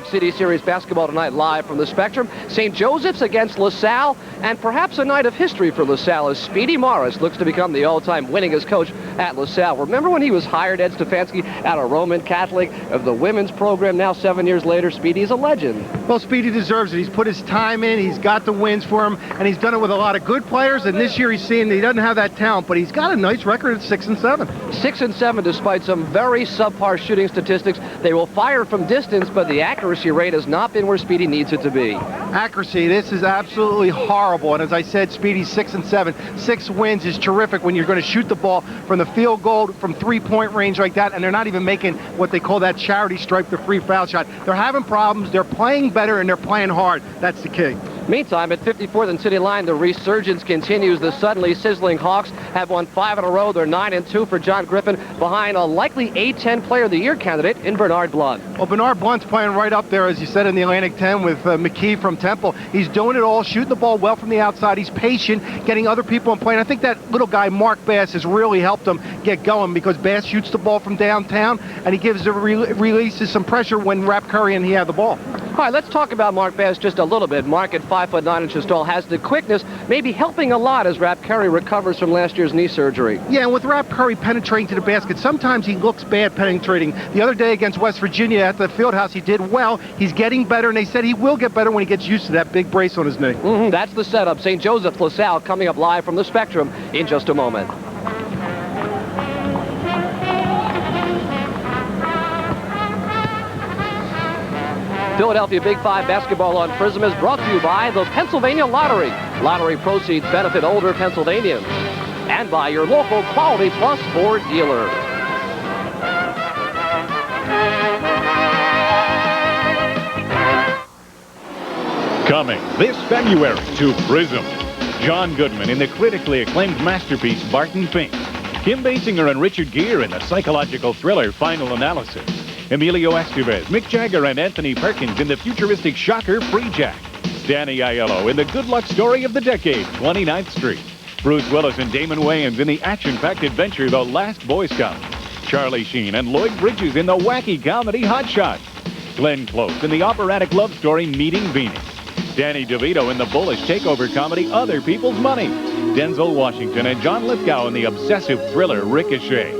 City Series basketball tonight live from the Spectrum. St. Joseph's against LaSalle, and perhaps a night of history for LaSalle as Speedy Morris looks to become the all-time winningest coach at LaSalle. Remember when he was hired, Ed Stefanski, at a Roman Catholic of the women's program? Now 7 years later, Speedy is a legend. Well, Speedy deserves it. He's put his time in, he's got the wins for him, and he's done it with a lot of good players, and this year he's seeing that he doesn't have that talent, but he's got a nice record at 6-7. 6-7 despite some very subpar shooting statistics. They will fire from distance, but the accuracy rate has not been where Speedy needs it to be. Accuracy, this is absolutely horrible. And as I said, Speedy's 6-7. 6 wins is terrific when you're going to shoot the ball from the field goal, from three-point range like that, and they're not even making what they call that charity stripe, the free foul shot. They're having problems, they're playing better, and they're playing hard. That's the key. Meantime, at 54th and City Line, the resurgence continues. The suddenly sizzling Hawks have won 5 in a row. They're 9-2 for John Griffin, behind a likely A-10 Player of the Year candidate in Bernard Blunt. Well, Bernard Blunt's playing right up there, as you said, in the Atlantic 10 with McKee from Temple. He's doing it all, shooting the ball well from the outside. He's patient, getting other people in play. And I think that little guy, Mark Bass, has really helped him get going, because Bass shoots the ball from downtown, and he gives the releases some pressure when Rap Curry and he have the ball. All right, let's talk about Mark Bass just a little bit. Mark, at 5'9" tall, has the quickness, maybe helping a lot as Rap Curry recovers from last year's knee surgery. Yeah, and with Rap Curry penetrating to the basket, sometimes he looks bad penetrating. The other day against West Virginia at the Fieldhouse, he did well. He's getting better, and they said he will get better when he gets used to that big brace on his knee. That's the setup. St. Joseph LaSalle coming up live from the Spectrum in just a moment. Philadelphia Big Five basketball on Prism is brought to you by the Pennsylvania Lottery. Lottery proceeds benefit older Pennsylvanians. And by your local Quality Plus Ford dealer. Coming this February to Prism, John Goodman in the critically acclaimed masterpiece Barton Fink. Kim Basinger and Richard Gere in the psychological thriller Final Analysis. Emilio Estevez, Mick Jagger, and Anthony Perkins in the futuristic shocker Free Jack. Danny Aiello in the good luck story of the decade, 29th Street. Bruce Willis and Damon Wayans in the action-packed adventure The Last Boy Scout. Charlie Sheen and Lloyd Bridges in the wacky comedy Hot Shots. Glenn Close in the operatic love story Meeting Venus. Danny DeVito in the bullish takeover comedy Other People's Money. Denzel Washington and John Lithgow in the obsessive thriller Ricochet.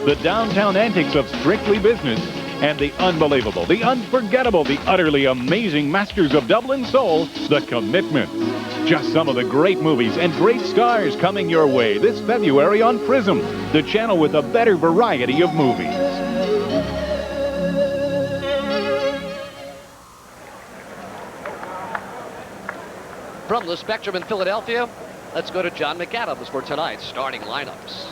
The downtown antics of Strictly Business. And the unbelievable, the unforgettable, the utterly amazing Masters of Dublin Soul, The Commitment. Just some of the great movies and great stars coming your way this February on Prism, the channel with a better variety of movies. From the Spectrum in Philadelphia, let's go to John McAdams for tonight's starting lineups.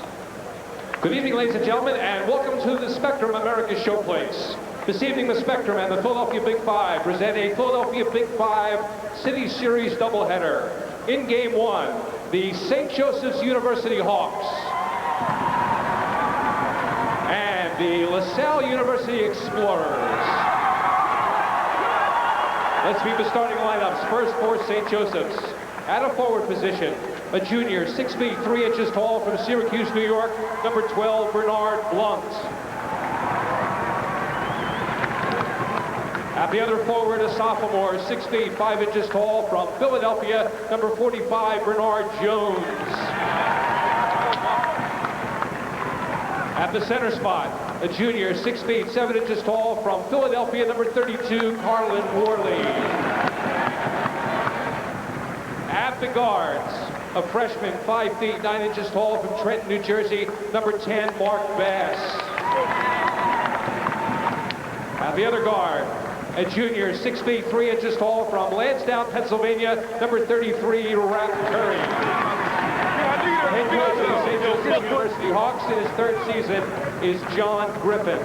Good evening, ladies and gentlemen, and welcome to the Spectrum America's Showplace. This evening, the Spectrum and the Philadelphia Big Five present a Philadelphia Big Five City Series doubleheader. In Game 1, the St. Joseph's University Hawks and the LaSalle University Explorers. Let's meet the starting lineups. First for St. Joseph's. At a forward position, a junior, 6 feet 3 inches tall from Syracuse, New York, number 12, Bernard Blunt. At the other forward, a sophomore, 6 feet 5 inches tall from Philadelphia, number 45, Bernard Jones. At the center spot, a junior, 6 feet 7 inches tall from Philadelphia, number 32, Carlin Warley. At the guards, a freshman, 5 feet 9 inches tall from Trenton, New Jersey, number 10, Mark Bass. At the other guard, a junior, 6 feet 3 inches tall from Lansdowne, Pennsylvania, number 33, Rap Curry. Head coach of the St. Joseph's University Hawks in his 3rd season is John Griffin.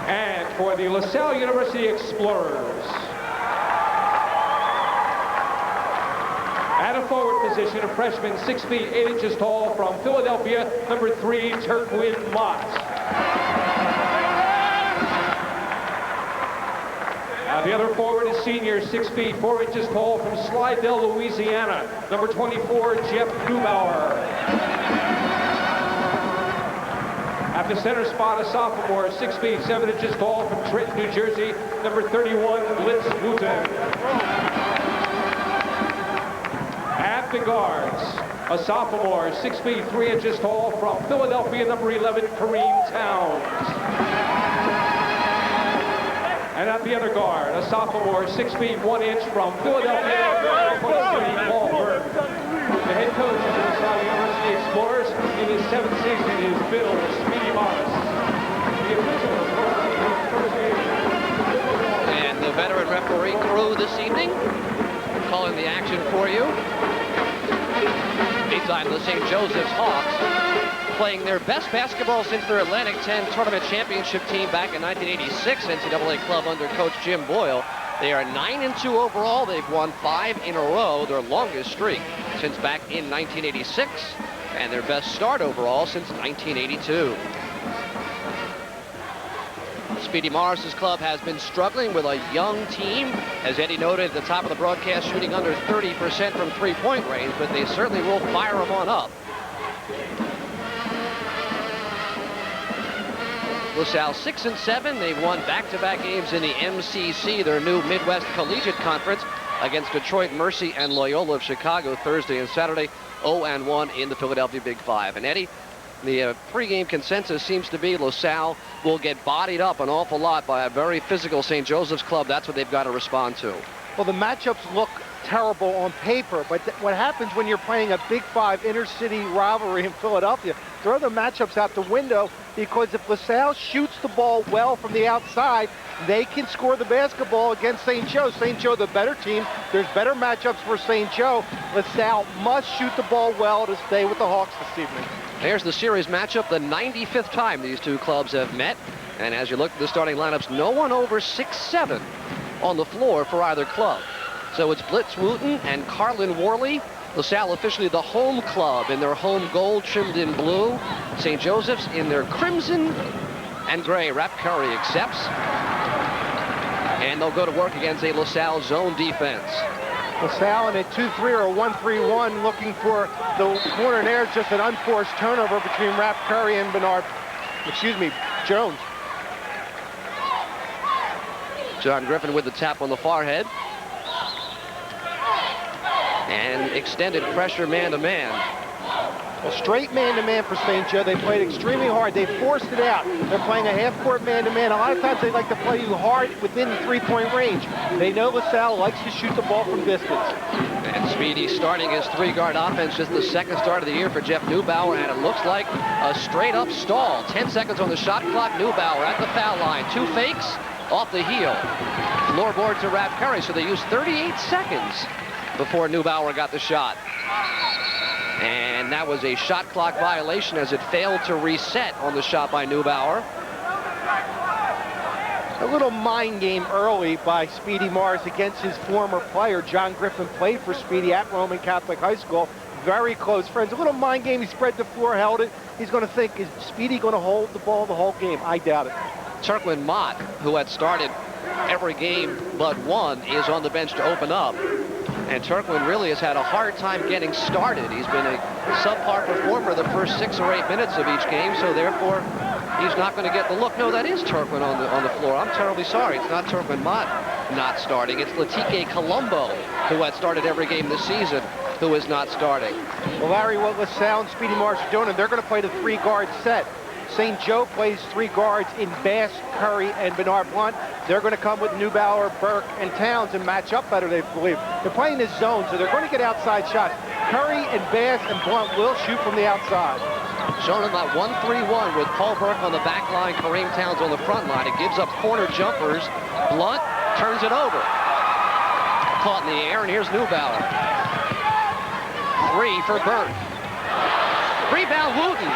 And for the LaSalle University Explorers, at a forward position, a freshman, 6 feet 8 inches tall from Philadelphia, number 3, Turquin Mott. The other forward is senior, 6 feet 4 inches tall from Slidell, Louisiana, number 24, Jeff Neubauer. At At the center spot, a sophomore, 6 feet 7 inches tall from Trenton, New Jersey, number 31, Blitz Wooten. At the guards, a sophomore, 6 feet 3 inches tall from Philadelphia, number 11, Kareem Townes. And at the other guard, a sophomore, 6 feet 1 inch from Philadelphia, number 23, Paul Burke. The head coach of the Salle University Explorers in his 7th season is Bill Speedy Morris. The official first game. And the veteran referee crew this evening calling the action for you. Meantime, the St. Joseph's Hawks playing their best basketball since their Atlantic 10 tournament championship team back in 1986 NCAA club under coach Jim Boyle. They are 9-2 overall. They've won 5 in a row, their longest streak since back in 1986, and their best start overall since 1982. Speedy Morris's club has been struggling with a young team, as Eddie noted at the top of the broadcast, shooting under 30% from three-point range, but they certainly will fire them on up. LaSalle 6-7. They've won back-to-back games in the MCC, their new Midwest Collegiate Conference, against Detroit Mercy and Loyola of Chicago Thursday and Saturday. 0-1 in the Philadelphia Big Five. And Eddie, the pregame consensus seems to be LaSalle will get bodied up an awful lot by a very physical St. Joseph's club. That's what they've got to respond to. Well, the matchups look terrible on paper, but what happens when you're playing a Big Five inner-city rivalry in Philadelphia? Throw the matchups out the window, because if LaSalle shoots the ball well from the outside, they can score the basketball against St. Joe. St. Joe, the better team. There's better matchups for St. Joe. LaSalle must shoot the ball well to stay with the Hawks this evening. Here's the series matchup, the 95th time these two clubs have met. And as you look at the starting lineups, no one over 6'7" on the floor for either club. So it's Blitz Wooten and Carlin Warley. LaSalle officially the home club in their home gold trimmed in blue. St. Joseph's in their crimson and gray. Rap Curry accepts. And they'll go to work against a LaSalle zone defense. LaSalle in a 2-3 or a 1-3-1, looking for the corner there. It's just an unforced turnover between Rap Curry and Jones. John Griffin with the tap on the forehead. And extended pressure man-to-man. Well, straight man-to-man for St. Joe. They played extremely hard. They forced it out. They're playing a half-court man-to-man. A lot of times they like to play you hard within the three-point range. They know LaSalle likes to shoot the ball from distance. And Speedy starting his three-guard offense, just the second start of the year for Jeff Neubauer, and it looks like a straight-up stall. 10 seconds on the shot clock. Neubauer at the foul line. 2 fakes off the heel. Floorboard to Rap Curry, so they used 38 seconds before Neubauer got the shot. And that was a shot clock violation as it failed to reset on the shot by Neubauer. A little mind game early by Speedy Morris against his former player. John Griffin played for Speedy at Roman Catholic High School. Very close friends. A little mind game. He spread the floor, held it. He's going to think, is Speedy going to hold the ball the whole game? I doubt it. Turkland Mott, who had started every game but one, is on the bench to open up. And Turkland really has had a hard time getting started. He's been a subpar performer the first 6 or 8 minutes of each game, so therefore he's not going to get the look. No, that is Turkland on the floor. I'm terribly sorry. It's not Turkland Mott not starting. It's Latike Colombo, who had started every game this season, who is not starting. Well, Larry, what LaSalle and Speedy Morris are doing, and they're going to play the 3-guard set. St. Joe plays 3 guards in Bass, Curry, and Bernard Blunt. They're going to come with Neubauer, Burke, and Townes and match up better, they believe. They're playing this zone, so they're going to get outside shots. Curry and Bass and Blunt will shoot from the outside. Showing them that 1-3-1 with Paul Burke on the back line, Kareem Townes on the front line. It gives up corner jumpers. Blunt turns it over. Caught in the air, and here's Neubauer. 3 for Burke. Rebound Wooten.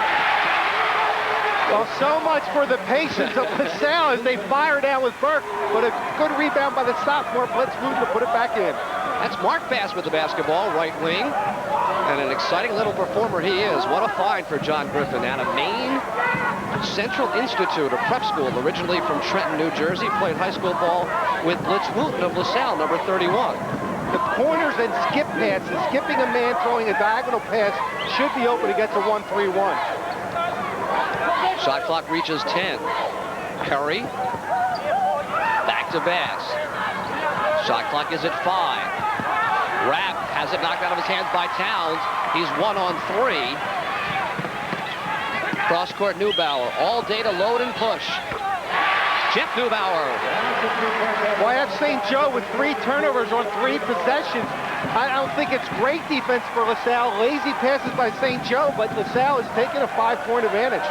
Well, so much for the patience of LaSalle as they fire down with Burke, but a good rebound by the sophomore Blitz Wooten to put it back in. That's Mark Bass with the basketball, right wing. And an exciting little performer he is. What a find for John Griffin out of Maine Central Institute, a prep school, originally from Trenton, New Jersey. Played high school ball with Blitz Wooten of LaSalle, number 31. The corners and skip passes, skipping a man, throwing a diagonal pass, should be open against a 1-3-1. Shot clock reaches 10. Curry. Back to Bass. Shot clock is at 5. Rapp has it knocked out of his hands by Townes. He's 1 on 3. Cross-court Neubauer. All day to load and push. Jeff Neubauer. Boy, that's St. Joe with 3 turnovers on 3 possessions. I don't think it's great defense for LaSalle. Lazy passes by St. Joe, but LaSalle is taking a 5-point advantage.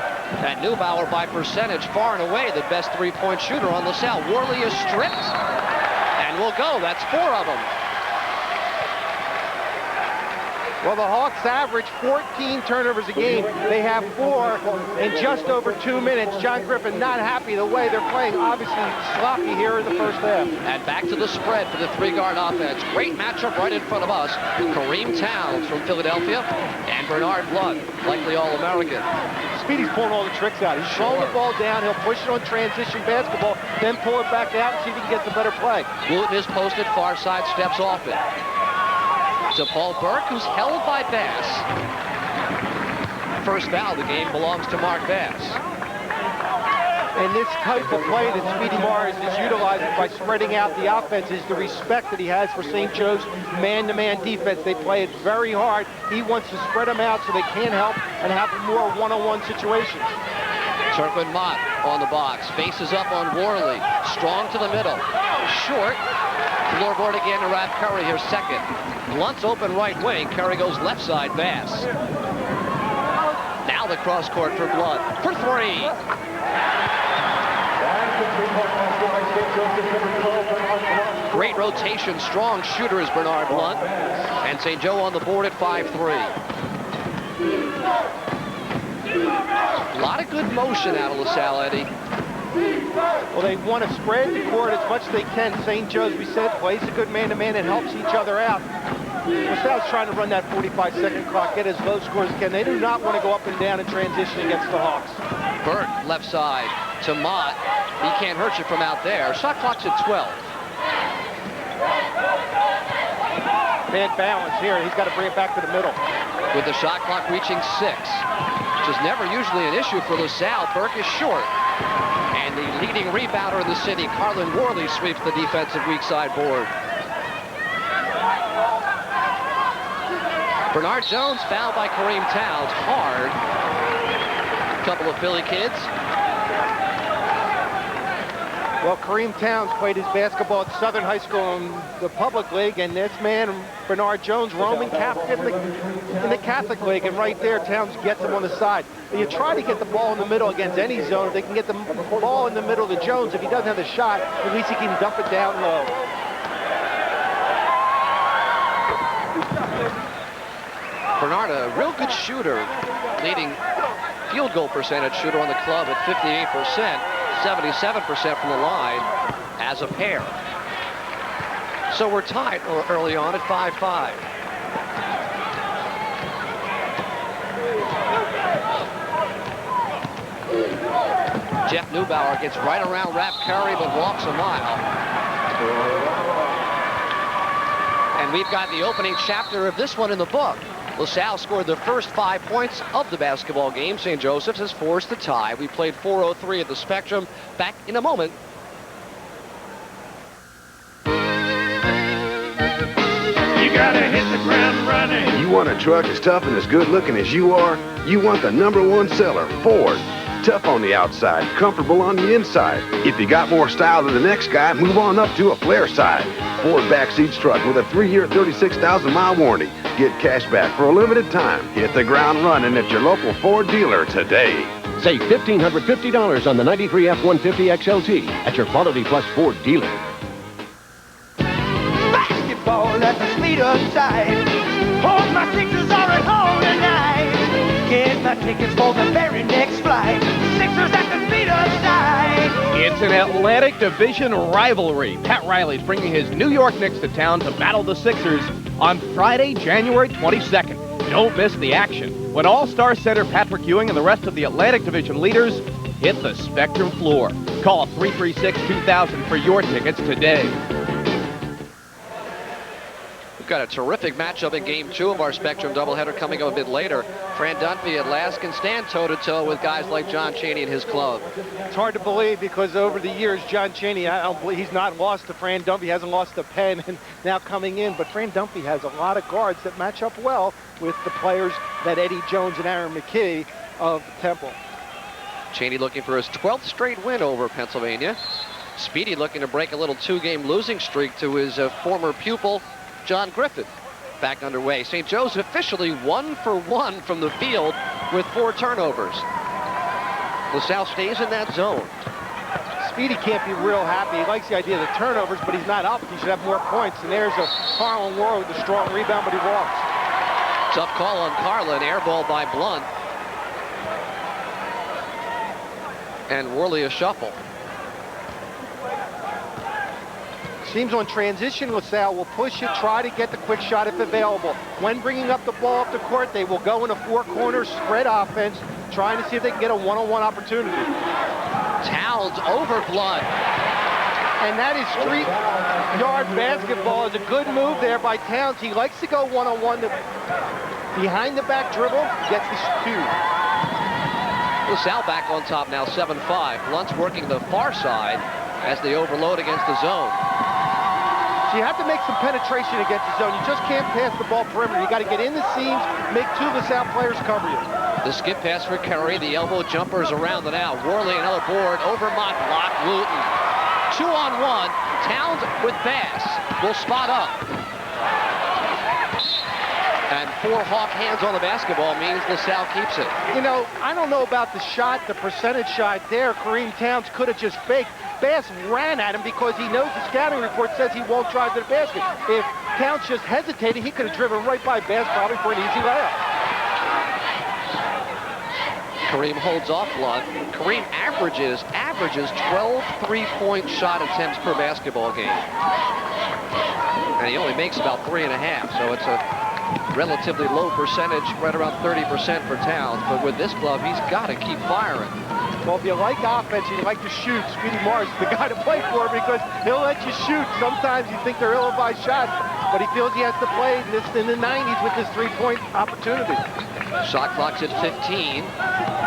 And Neubauer, by percentage, far and away the best 3-point shooter on LaSalle. Warley is stripped. And will go. That's 4 of them. Well, the Hawks average 14 turnovers a game. They have 4 in just over 2 minutes. John Griffin not happy the way they're playing. Obviously sloppy here in the first half. And back to the spread for the 3-guard offense. Great matchup right in front of us. Kareem Townes from Philadelphia and Bernard Blunt, likely All-American. Speedy's pulling all the tricks out. He's throwing the ball down. He'll push it on transition basketball, then pull it back out and see if he can get some better play. Wooten is posted, far side, steps off it. To Paul Burke, who's held by Bass. First foul of the game belongs to Mark Bass. And this type of play that Speedy Morris is utilizing by spreading out the offense is the respect that he has for St. Joe's man-to-man defense. They play it very hard. He wants to spread them out so they can help and have more one-on-one situations. Turpin Mott on the box, faces up on Warley. Strong to the middle. Short. Floorboard again to Raph Curry here second. Blunt's open right wing. Curry goes left side. Bass. Now the cross court for Blunt for 3. Great rotation. Strong shooter is Bernard Blunt. And St. Joe on the board at 5-3. A lot of good motion out of LaSalle, Eddie. Well, they want to spread the court as much as they can. St. Joe's, we said, plays a good man-to-man and helps each other out. LaSalle's trying to run that 45-second clock, get as low score as can. They do not want to go up and down in transition against the Hawks. Burke, left side to Mott. He can't hurt you from out there. Shot clock's at 12. Man balance here. He's got to bring it back to the middle. With the shot clock reaching 6, which is never usually an issue for LaSalle. Burke is short. And the leading rebounder in the city, Carlin Warley, sweeps the defensive weak side board. Bernard Jones fouled by Kareem Townes. Hard. A couple of Philly kids. Well, Kareem Townes played his basketball at Southern High School in the public league, and this man, Bernard Jones, Roman Catholic in the Catholic League, and right there, Townes gets him on the side. You try to get the ball in the middle against any zone. If they can get the ball in the middle to Jones, if he doesn't have the shot, at least he can dump it down low. Bernard, a real good shooter, leading field goal percentage shooter on the club at 58%. 77% from the line as a pair. So we're tied early on at 5-5. Jeff Neubauer gets right around Raph Curry but walks a mile. And we've got the opening chapter of this one in the book. LaSalle scored the first 5 points of the basketball game. St. Joseph's has forced the tie. We played 4:03 at the Spectrum. Back in a moment. You gotta hit the ground running. You want a truck as tough and as good looking as you are? You want the #1 seller, Ford. Tough on the outside, comfortable on the inside. If you got more style than the next guy, move on up to a flare side. Ford backseats truck with a 3-year, 36,000-mile warranty. Get cash back for a limited time. Hit the ground running at your local Ford dealer today. Save $1,550 on the 93 F-150 XLT at your Quality Plus Ford dealer. Basketball at the Speedo side. Hold my Sixers are at home tonight. Get my tickets for the very next flight. Sixers at the Speedo side. It's an Atlantic Division rivalry. Pat Riley's bringing his New York Knicks to town to battle the Sixers on Friday, January 22nd. Don't miss the action when All-Star center Patrick Ewing and the rest of the Atlantic Division leaders hit the Spectrum floor. Call 336-2000 for your tickets today. Got a terrific matchup in Game 2 of our Spectrum doubleheader coming up a bit later. Fran Dunphy at last can stand toe-to-toe with guys like John Chaney and his club. It's hard to believe because over the years, John Chaney, I don't believe he's not lost to Fran Dunphy, hasn't lost to Penn, and now coming in. But Fran Dunphy has a lot of guards that match up well with the players that Eddie Jones and Aaron McKee of Temple. Chaney looking for his 12th straight win over Pennsylvania. Speedy looking to break a little 2-game losing streak to his former pupil, John Griffin. Back underway. St. Joe's officially 1 for 1 from the field with 4 turnovers. LaSalle stays in that zone. Speedy can't be real happy. He likes the idea of the turnovers, but he's not up. He should have more points. And there's a Carlin Warley with a strong rebound, but he walks. Tough call on Carlin. Air ball by Blunt. And Warley a shuffle. Seems on transition, LaSalle will push it, try to get the quick shot if available. When bringing up the ball up the court, they will go in a 4-corner spread offense, trying to see if they can get a one-on-one opportunity. Townes over Blunt. And that is street-yard basketball. It's a good move there by Townes. He likes to go one-on-one. Behind the back dribble, gets the 2. LaSalle back on top now, 7-5. Blunt's working the far side as they overload against the zone. So you have to make some penetration against the zone. You just can't pass the ball perimeter. You got to get in the seams, make 2 LaSalle players cover you. The skip pass for Curry. The elbow jumpers around it out. Warley another board. Over Mott, block Wooten. 2-on-1. Townes with Bass will spot up. And 4 Hawk hands on the basketball means LaSalle keeps it. You know, I don't know about the shot, the percentage shot there. Kareem Townes could have just faked. Bass ran at him because he knows the scouting report says he won't drive to the basket. If Townes just hesitated, he could have driven right by Bass probably for an easy layup. Kareem holds off Blunt. Kareem averages 12 3-point shot attempts per basketball game. And he only makes about 3.5, so it's a relatively low percentage, right around 30% for Townes. But with this club, he's got to keep firing. Well, if you like offense and you like to shoot, Speedy Morris is the guy to play for because he'll let you shoot. Sometimes you think they're ill-advised shots, but he feels he has to play this in the 90s with this 3-point opportunity. Shot clock's at 15.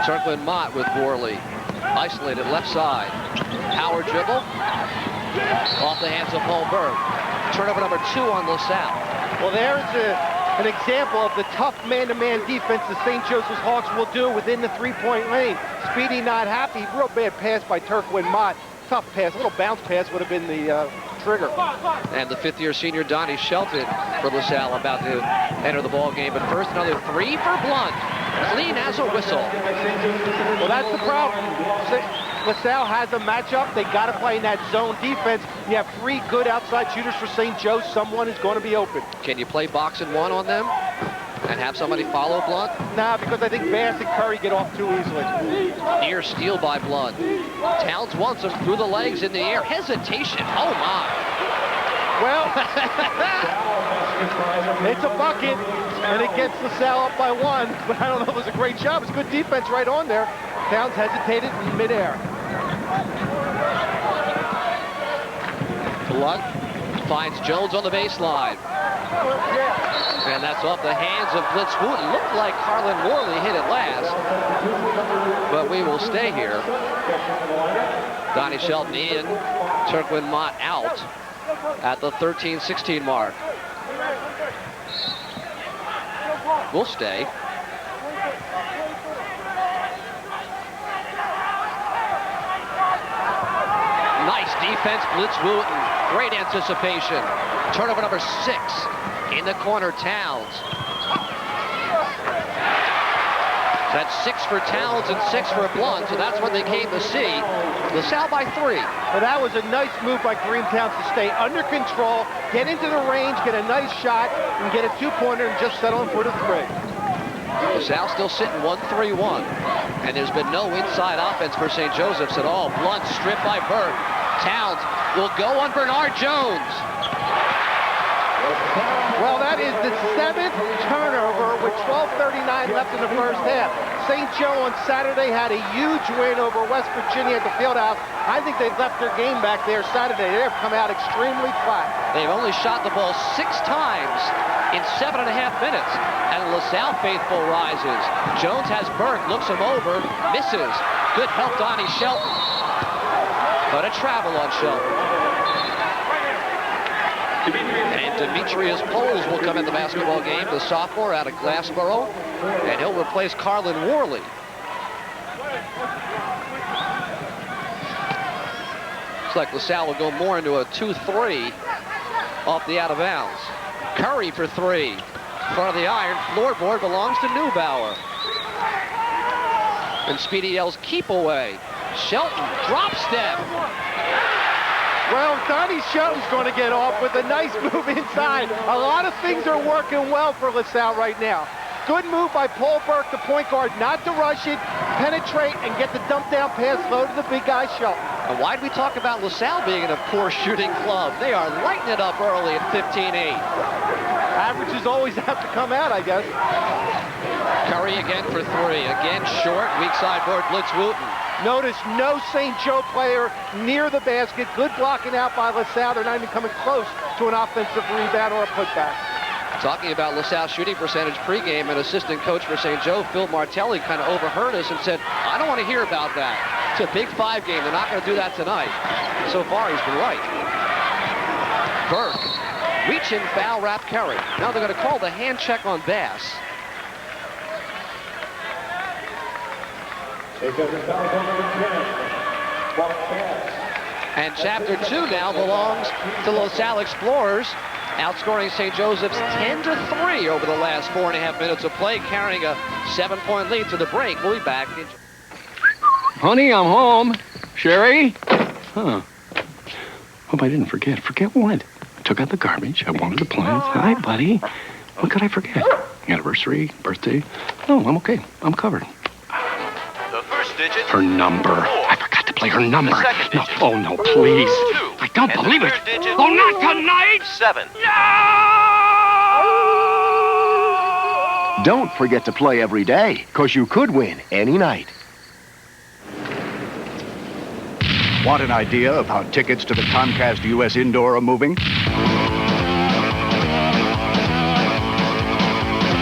Turquin Mott with Warley. Isolated left side. Power dribble. Off the hands of Paul Burke. Turnover number 2 on LaSalle. Well, there's an example of the tough man-to-man defense the St. Joseph's Hawks will do within the 3-point lane. Speedy not happy. Real bad pass by Turquin Mott. Tough pass. A little bounce pass would have been the trigger. And the 5th-year senior Donnie Shelton for LaSalle about to enter the ball game. But first, another 3 for Blunt. Clean as a whistle. Well, that's the problem. LaSalle has a matchup. They got to play in that zone defense. You have 3 good outside shooters for St. Joe. Someone is going to be open. Can you play box and 1 on them and have somebody follow Blunt? Nah, because I think Bass and Curry get off too easily. Near steal by Blunt. Townes wants him through the legs in the air. Hesitation. Oh, my. Well, it's a bucket, and it gets LaSalle up by 1, but I don't know if it was a great job. It's good defense right on there. Townes hesitated in midair. Blunt finds Jones on the baseline. And that's off the hands of Blitz Wooten. Looked like Carlin Warley hit it last, but we will stay here. Donnie Shelton in, Turquin Mott out at the 13-16 mark. We'll stay. Nice defense, Blitz Wooten. Great anticipation. Turnover number 6 in the corner, Townes. That's 6 for Townes and 6 for Blunt, so that's what they came to see. LaSalle by 3. Well, that was a nice move by Kareem Townes to stay under control, get into the range, get a nice shot, and get a 2-pointer and just settle for the 3. LaSalle still sitting 1-3-1, and there's been no inside offense for St. Joseph's at all. Blunt stripped by Burke. Townes will go on Bernard Jones. Well, that is the 7th turnover with 12:39 left in the first half. St. Joe on Saturday had a huge win over West Virginia at the Fieldhouse. I think they've left their game back there Saturday. They've come out extremely flat. They've only shot the ball 6 times in 7.5 minutes. And LaSalle faithful rises. Jones has Burke, looks him over, misses. Good help, Donnie Shelton. But a travel on Shelton. And Demetrius Poles will come in the basketball game, the sophomore out of Glassboro. And he'll replace Carlin Warley. Looks like LaSalle will go more into a 2-3 off the out of bounds. Curry for 3. Front of the iron, floorboard belongs to Neubauer. And Speedy yells, keep away. Shelton, drop step. Well, Donnie Shelton's going to get off with a nice move inside. A lot of things are working well for LaSalle right now. Good move by Paul Burke, the point guard, not to rush it, penetrate, and get the dump down pass low to the big guy, Shelton. And why do we talk about LaSalle being in a poor shooting club? They are lighting it up early at 15-8. Averages always have to come out, I guess. Curry again for 3. Again short, weak side board, Blitz Wooten. Notice no St. Joe player near the basket. Good blocking out by LaSalle. They're not even coming close to an offensive rebound or a putback. Talking about LaSalle shooting percentage pregame, an assistant coach for St. Joe, Phil Martelli, kind of overheard us and said, I don't want to hear about that. It's a Big 5 game. They're not going to do that tonight. So far, he's been right. Burke, reach in, foul, wrap, Curry. Now they're going to call the hand check on Bass. And chapter 2 now belongs to LaSalle Explorers, outscoring St. Joseph's 10-3 over the last 4.5 minutes of play, carrying a 7-point lead to the break. We'll be back. Honey, I'm home. Sherry? Huh. Hope I didn't forget. Forget what? I took out the garbage. I watered the plants. Hi, buddy. What could I forget? Anniversary, birthday. No, I'm okay. I'm covered. The first digit. Her number. I forgot to play her number. The second digit. No. Oh, no, please. 2. I don't And believe the it. third digit. Oh, not tonight. 7. No! Don't forget to play every day, because you could win any night. Want an idea of how tickets to the Comcast U.S. Indoor are moving?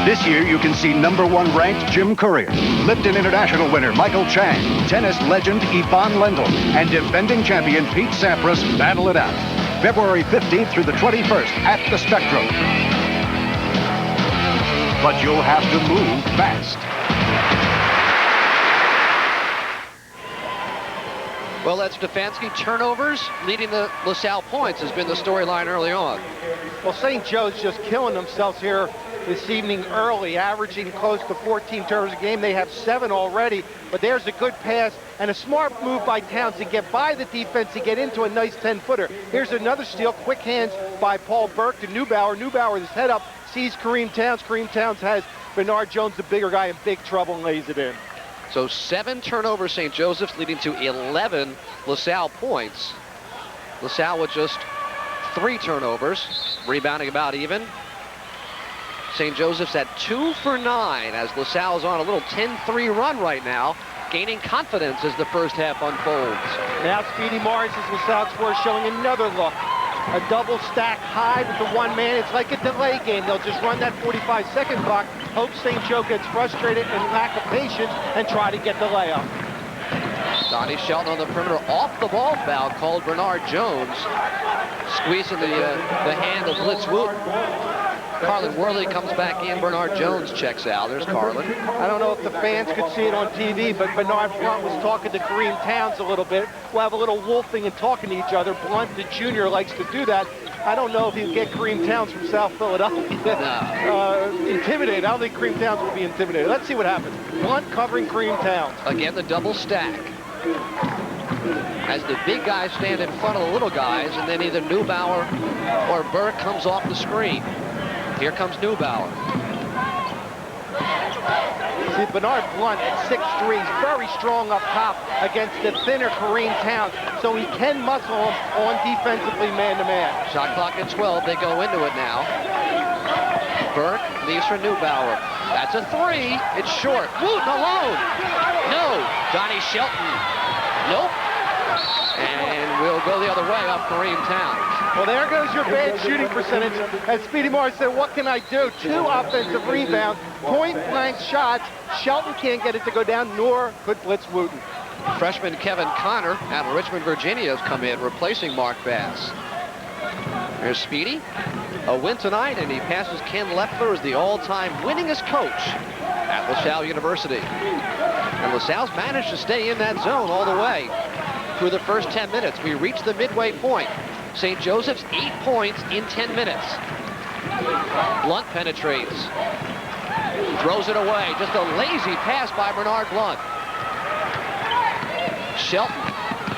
This year, you can see #1 ranked Jim Courier, Lipton International winner Michael Chang, tennis legend Yvonne Lendl, and defending champion Pete Sampras battle it out. February 15th through the 21st at the Spectrum. But you'll have to move fast. Well, that's Stefanski. Turnovers leading the LaSalle points has been the storyline early on. Well, St. Joe's just killing themselves here this evening early, averaging close to 14 turnovers a game. They have 7 already, but there's a good pass and a smart move by Townes to get by the defense to get into a nice 10-footer. Here's another steal, quick hands by Paul Burke to Neubauer. Neubauer with his head up, sees Kareem Townes. Kareem Townes has Bernard Jones, the bigger guy, in big trouble and lays it in. So 7 turnovers, St. Joseph's, leading to 11 LaSalle points. LaSalle with just 3 turnovers, rebounding about even. St. Joseph's at 2 for 9 as LaSalle is on a little 10-3 run right now, gaining confidence as the first half unfolds. Now Speedy Morris is LaSalle Explorers showing another look. A double stack high with the one man. It's like a delay game. They'll just run that 45-second clock, hope St. Joe gets frustrated and lack of patience and try to get the layup. Donnie Shelton on the perimeter, off the ball foul called Bernard Jones, squeezing the hand of Blitz Wooten. Carlin Warley comes back in. Bernard Jones checks out. There's Carlin. I don't know if the fans could see it on TV, but Bernard Blunt was talking to Kareem Townes a little bit. We'll have a little wolfing and talking to each other. Blunt, the junior, likes to do that. I don't know if he'll get Kareem Townes from South Philadelphia intimidated. I don't think Kareem Townes will be intimidated. Let's see what happens. Blunt covering Kareem Townes. Again, the double stack. As the big guys stand in front of the little guys, and then either Neubauer or Burke comes off the screen. Here comes Neubauer. See, Bernard Blunt at 6'3", he's very strong up top against the thinner Kareem Townes, so he can muscle him on defensively man-to-man. Shot clock at 12. They go into it now. Burke leaves for Neubauer. That's a three. It's short. Wooten alone. No. Donnie Shelton. Nope. And we'll go the other way off Kareem Townes. Well, there goes your bad shooting percentage. As Speedy Morris said, what can I do? 2 offensive rebounds, point-blank shots. Shelton can't get it to go down, nor could Blitz Wooten. Freshman Kevin Connor out of Richmond, Virginia has come in, replacing Mark Bass. There's Speedy. A win tonight, and he passes Ken Loeffler as the all-time winningest coach at LaSalle University. And LaSalle's managed to stay in that zone all the way through the first 10 minutes. We reached the midway point. St. Joseph's 8 points in 10 minutes. Blunt penetrates. Throws it away. Just a lazy pass by Bernard Blunt. Shelton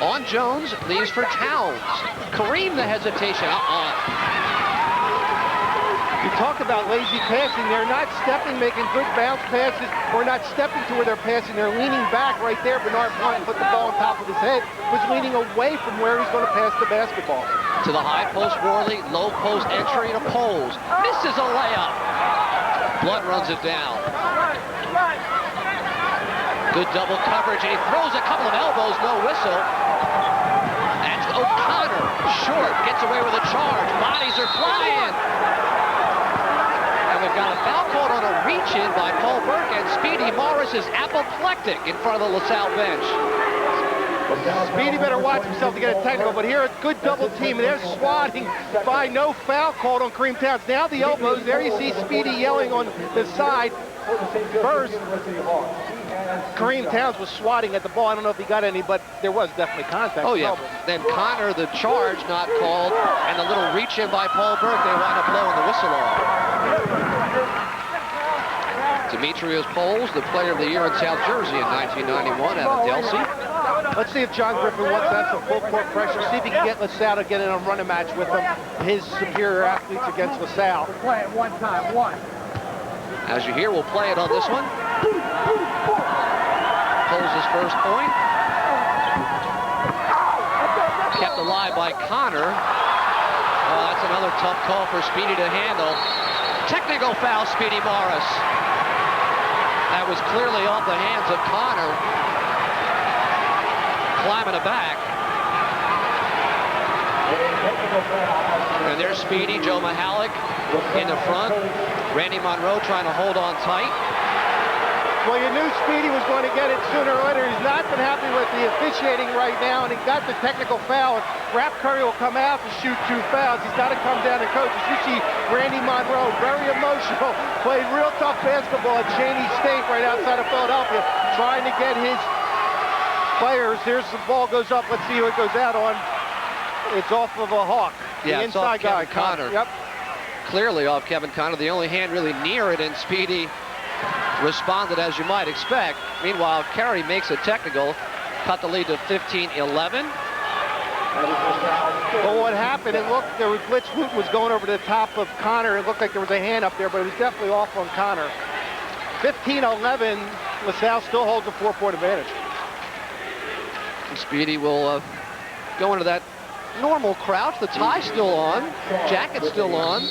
on Jones, leaves for Townes. Kareem the hesitation. You talk about lazy passing. They're not stepping, making good bounce passes, or not stepping to where they're passing. They're leaning back right there. Bernard Blunt put the ball on top of his head, was leaning away from where he's going to pass the basketball. To the high post, Warley, low post entry to Poles. Misses a layup. Blunt runs it down. Good double coverage, and he throws a couple of elbows, no whistle. That's O'Connor, short, gets away with a charge. Bodies are flying. And we've got a foul called on a reach-in by Paul Burke, and Speedy Morris is apoplectic in front of the LaSalle bench. Speedy better watch himself to get a technical, but here a good double team, and they're swatting by no foul called on Kareem Townes. Now the elbows, there you see Speedy yelling on the side. First, Kareem Townes was swatting at the ball. I don't know if he got any, but there was definitely contact. Oh, yeah. Then Connor, the charge not called, and the little reach-in by Paul Burke, they wind up blowing the whistle off. Demetrius Poles, the player of the year in South Jersey in 1991 out of Delsea. Let's see if John Griffin wants that some full court pressure. See if he can get LaSalle to get in a running match with them. His superior athletes against LaSalle. Play it one time, one. As you hear, we'll play it on this one. Poles' first point. Kept alive by Connor. Oh, that's another tough call for Speedy to handle. Technical foul, Speedy Morris. That was clearly off the hands of Connor. Climbing it back. And there's Speedy, Joe Mahalik in the front. Randy Monroe trying to hold on tight. Well, you knew Speedy was going to get it sooner or later. He's not been happy with the officiating right now, and he got the technical foul. And Rap Curry will come out to shoot 2 fouls. He's got to come down and coach. As you see, Randy Monroe, very emotional, played real tough basketball at Cheney State right outside of Philadelphia, trying to get his players. Here's the ball goes up. Let's see who it goes out on. It's off of a Hawk. Yeah, the inside guy, Connor. Yep. Clearly off Kevin Connor. The only hand really near it, and Speedy responded as you might expect. Meanwhile, Carey makes a technical, cut the lead to 15-11. Well, what happened, it looked, there was Blitz Wooten was going over to the top of Connor. It looked like there was a hand up there, but it was definitely off on Connor. 15-11, LaSalle still holds a 4-point advantage. Speedy will go into that normal crouch. The tie's still on. Jacket's still on.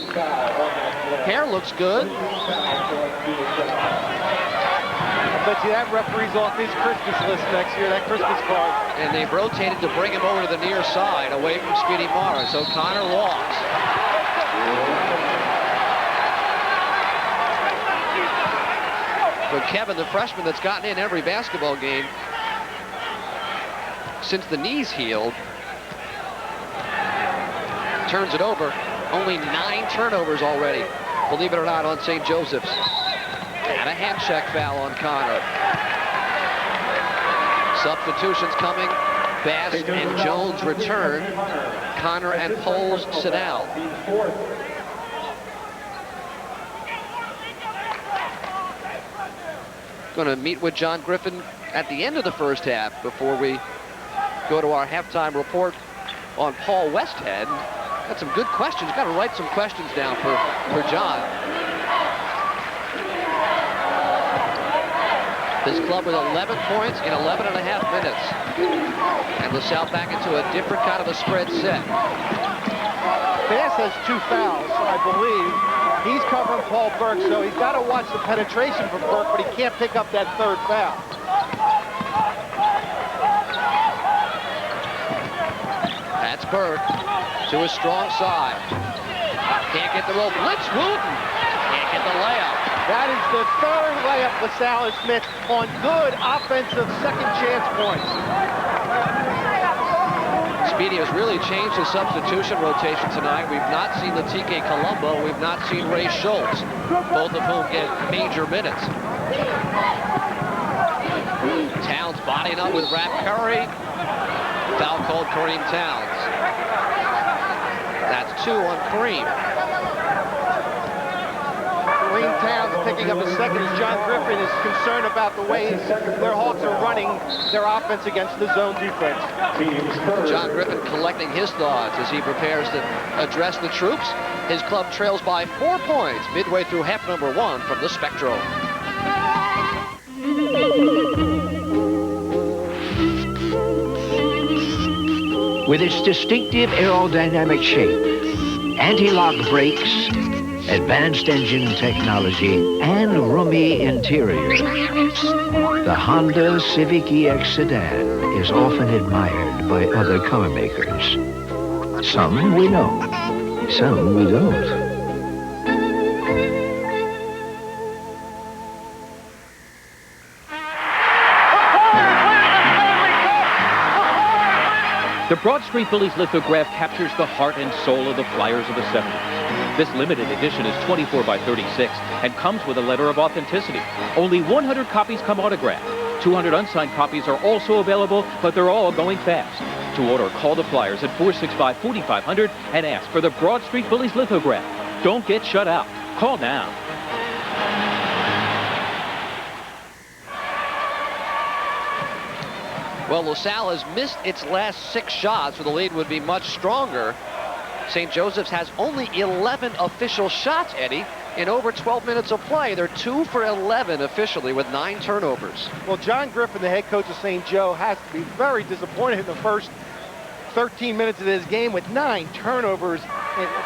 Hair looks good. I bet you that referee's off his Christmas list next year, that Christmas card. And they've rotated to bring him over to the near side, away from Speedy Morris. O'Connor walks. But Kevin, the freshman that's gotten in every basketball game since the knees healed, turns it over. Only 9 turnovers already, believe it or not, on St. Joseph's. And a hand check foul on Connor. Substitutions coming. Bass and Jones return. Connor and Poles sit out. Going to meet with John Griffin at the end of the first half before we go to our halftime report on Paul Westhead. Got some good questions. Got to write some questions down for John. His club with 11 points in 11 and a half minutes. And LaSalle back into a different kind of a spread set. Bass has 2 fouls, I believe. He's covering Paul Burke, so he's got to watch the penetration from Burke, but he can't pick up that third foul. That's Burke to his strong side. Can't get the roll. Blitz Wooten. Can't get the layup. That is the third layup LaSalle has missed on good offensive second chance points. Speedy has really changed his substitution rotation tonight. We've not seen the TK Colombo. We've not seen Ray Schultz, both of whom get major minutes. Townes bodying up with Rap Curry. Foul called Kareem Townes. That's 2 on Kareem. Kareem Townes picking up his second as John Griffin is concerned about the way their Hawks are running their offense against the zone defense. John Griffin collecting his thoughts as he prepares to address the troops. His club trails by 4 points midway through half number 1 from the Spectrum. With its distinctive aerodynamic shape, anti-lock brakes, advanced engine technology, and roomy interior, the Honda Civic EX sedan is often admired by other car makers. Some we know, some we don't. The Broad Street Bullies lithograph captures the heart and soul of the Flyers of the 70s. This limited edition is 24 by 36 and comes with a letter of authenticity. Only 100 copies come autographed. 200 unsigned copies are also available, but they're all going fast. To order, call the Flyers at 465-4500 and ask for the Broad Street Bullies lithograph. Don't get shut out. Call now. Well, LaSalle has missed its last 6 shots, so the lead would be much stronger. St. Joseph's has only 11 official shots, Eddie, in over 12 minutes of play. They're 2 for 11 officially with 9 turnovers. Well, John Griffin, the head coach of St. Joe, has to be very disappointed in the first 13 minutes of this game with 9 turnovers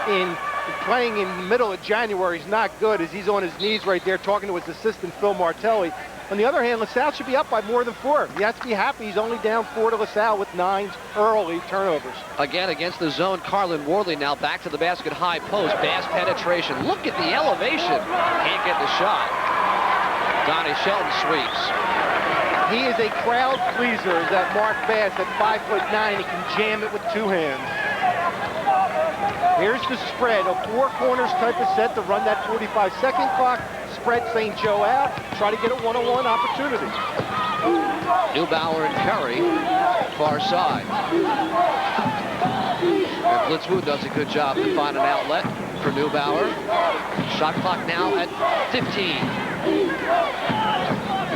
in playing in the middle of January. Is not good as he's on his knees right there talking to his assistant, Phil Martelli. On the other hand, LaSalle should be up by more than 4. He has to be happy he's only down 4 to LaSalle with 9 early turnovers. Again, against the zone, Carlin Warley now back to the basket, high post, Bass penetration. Look at the elevation. Can't get the shot. Donnie Shelton sweeps. He is a crowd pleaser, is that Mark Bass at 5'9". He can jam it with 2 hands. Here's the spread, a 4 corners type of set to run that 45-second clock. Spread St. Joe out, try to get a one-on-one opportunity. Neubauer and Curry, far side. And Blitz Wooten does a good job to find an outlet for Neubauer. Shot clock now at 15.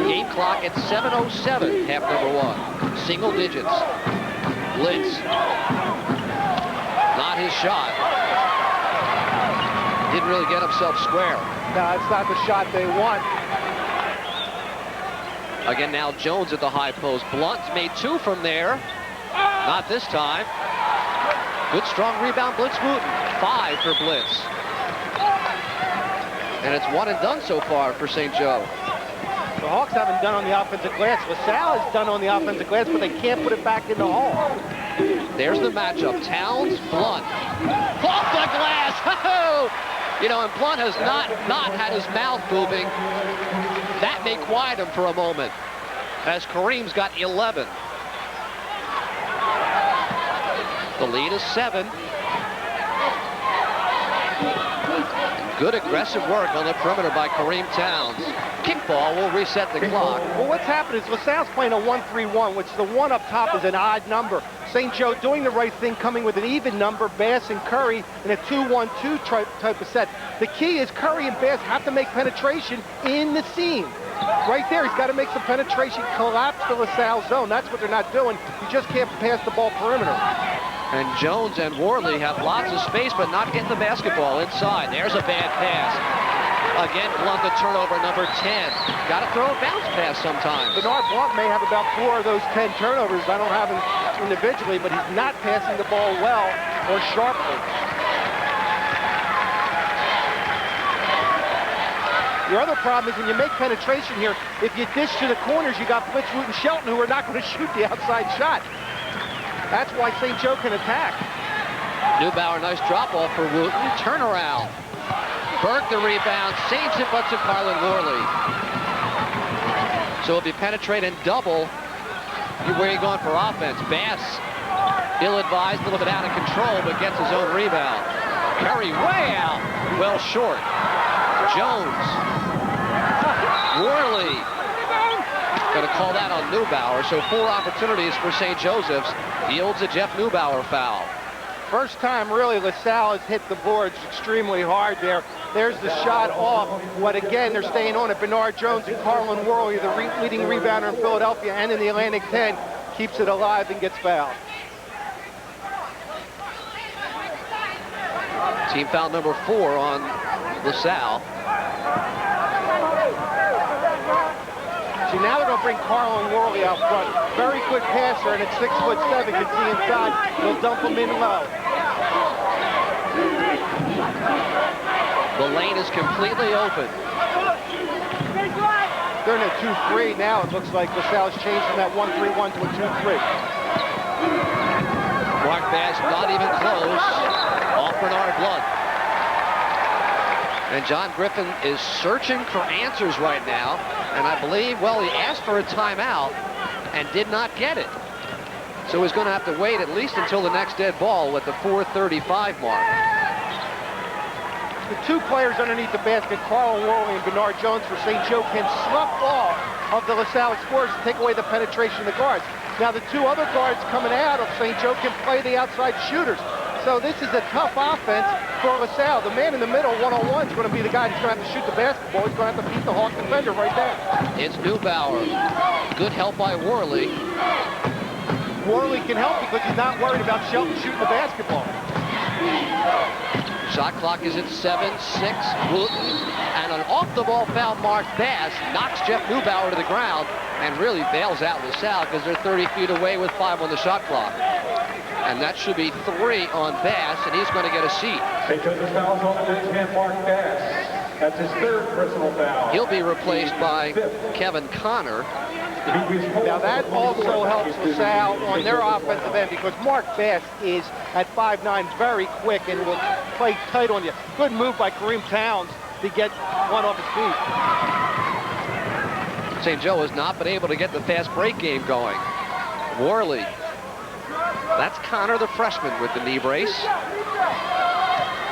Game clock at 7:07, half number 1. Single digits. Blitz. Not his shot. Didn't really get himself square. No, it's not the shot they want. Again, now Jones at the high post. Blunt's made 2 from there. Not this time. Good strong rebound, Blitz Wooten. 5 for Blitz. And it's 1 and done so far for St. Joe. The Hawks haven't done on the offensive glass. LaSalle has done on the offensive glass, but they can't put it back in the hole. There's the matchup. Townes, Blunt. Off the glass! You know, and Blunt has not had his mouth moving. That may quiet him for a moment, as Kareem's got 11. The lead is 7. Good aggressive work on the perimeter by Kareem Townes. Kickball will reset the clock. Well, what's happened is LaSalle's playing a 1-3-1, which the 1 up top is an odd number. St. Joe doing the right thing, coming with an even number, Bass and Curry in a 2-1-2 type of set. The key is Curry and Bass have to make penetration in the seam. Right there, he's got to make some penetration, collapse the LaSalle zone. That's what they're not doing. You just can't pass the ball perimeter. And Jones and Warley have lots of space, but not getting the basketball inside. There's a bad pass. Again, Blunt the turnover, number 10. Got to throw a bounce pass sometimes. Bernard Blunt may have about 4 of those 10 turnovers. I don't have him individually, but he's not passing the ball well or sharply. Your other problem is when you make penetration here, if you dish to the corners, you got Blitz Wooten Shelton who are not going to shoot the outside shot. That's why St. Joe can attack. Neubauer, nice drop off for Wooten. Turnaround. Burke the rebound, saves it, but to Carlin Warley. So if you penetrate and double, where are you going for offense? Bass, ill-advised, a little bit out of control, but gets his own rebound. Curry way out, well short. Jones. Warley. Going to call that on Neubauer. So 4 opportunities for St. Joseph's. Yields a Jeff Neubauer foul. First time, really, LaSalle has hit the boards extremely hard there. There's the shot off, but again, they're staying on it. Bernard Jones and Carlin Warley, the leading rebounder in Philadelphia and in the Atlantic 10, keeps it alive and gets fouled. Team foul number 4 on LaSalle. See, now they're going to bring Carlin Warley out front. Very good passer, and at 6'7", can see inside. They'll dump him in low. The lane is completely open. They're in a 2-3 now. It looks like LaSalle's changed from that 1-3-1 to a 2-3. Mark Bass not even close. Off Bernard Blunt. And John Griffin is searching for answers right now. And I believe, well, he asked for a timeout and did not get it. So he's going to have to wait at least until the next dead ball with the 4:35 mark. The 2 players underneath the basket, Carlin Warley and Bernard Jones for St. Joe, can slough off of the LaSalle Explorers to take away the penetration of the guards. Now the 2 other guards coming out of St. Joe can play the outside shooters. So this is a tough offense for LaSalle. The man in the middle, one-on-one, is going to be the guy who's going to have to shoot the basketball. He's going to have to beat the Hawk defender right there. It's Neubauer. Good help by Warley. Warley can help because he's not worried about Shelton shooting the basketball. Shot clock is at 7-6. Wooten, and an off-the-ball foul, Mark Bass knocks Jeff Neubauer to the ground and really bails out LaSalle because they're 30 feet away with 5 on the shot clock. And that should be 3 on Bass, and he's going to get a seat. St. Joseph's fouls on the bench man, Mark Bass. That's his 3rd personal foul. He'll be replaced by Kevin Connor. Now that also helps LaSalle on their offensive end because Mark Bass is at 5'9", very quick and will play tight on you. Good move by Kareem Townes to get one off his feet. St. Joe has not been able to get the fast break game going. Warley. That's Connor, the freshman, with the knee brace.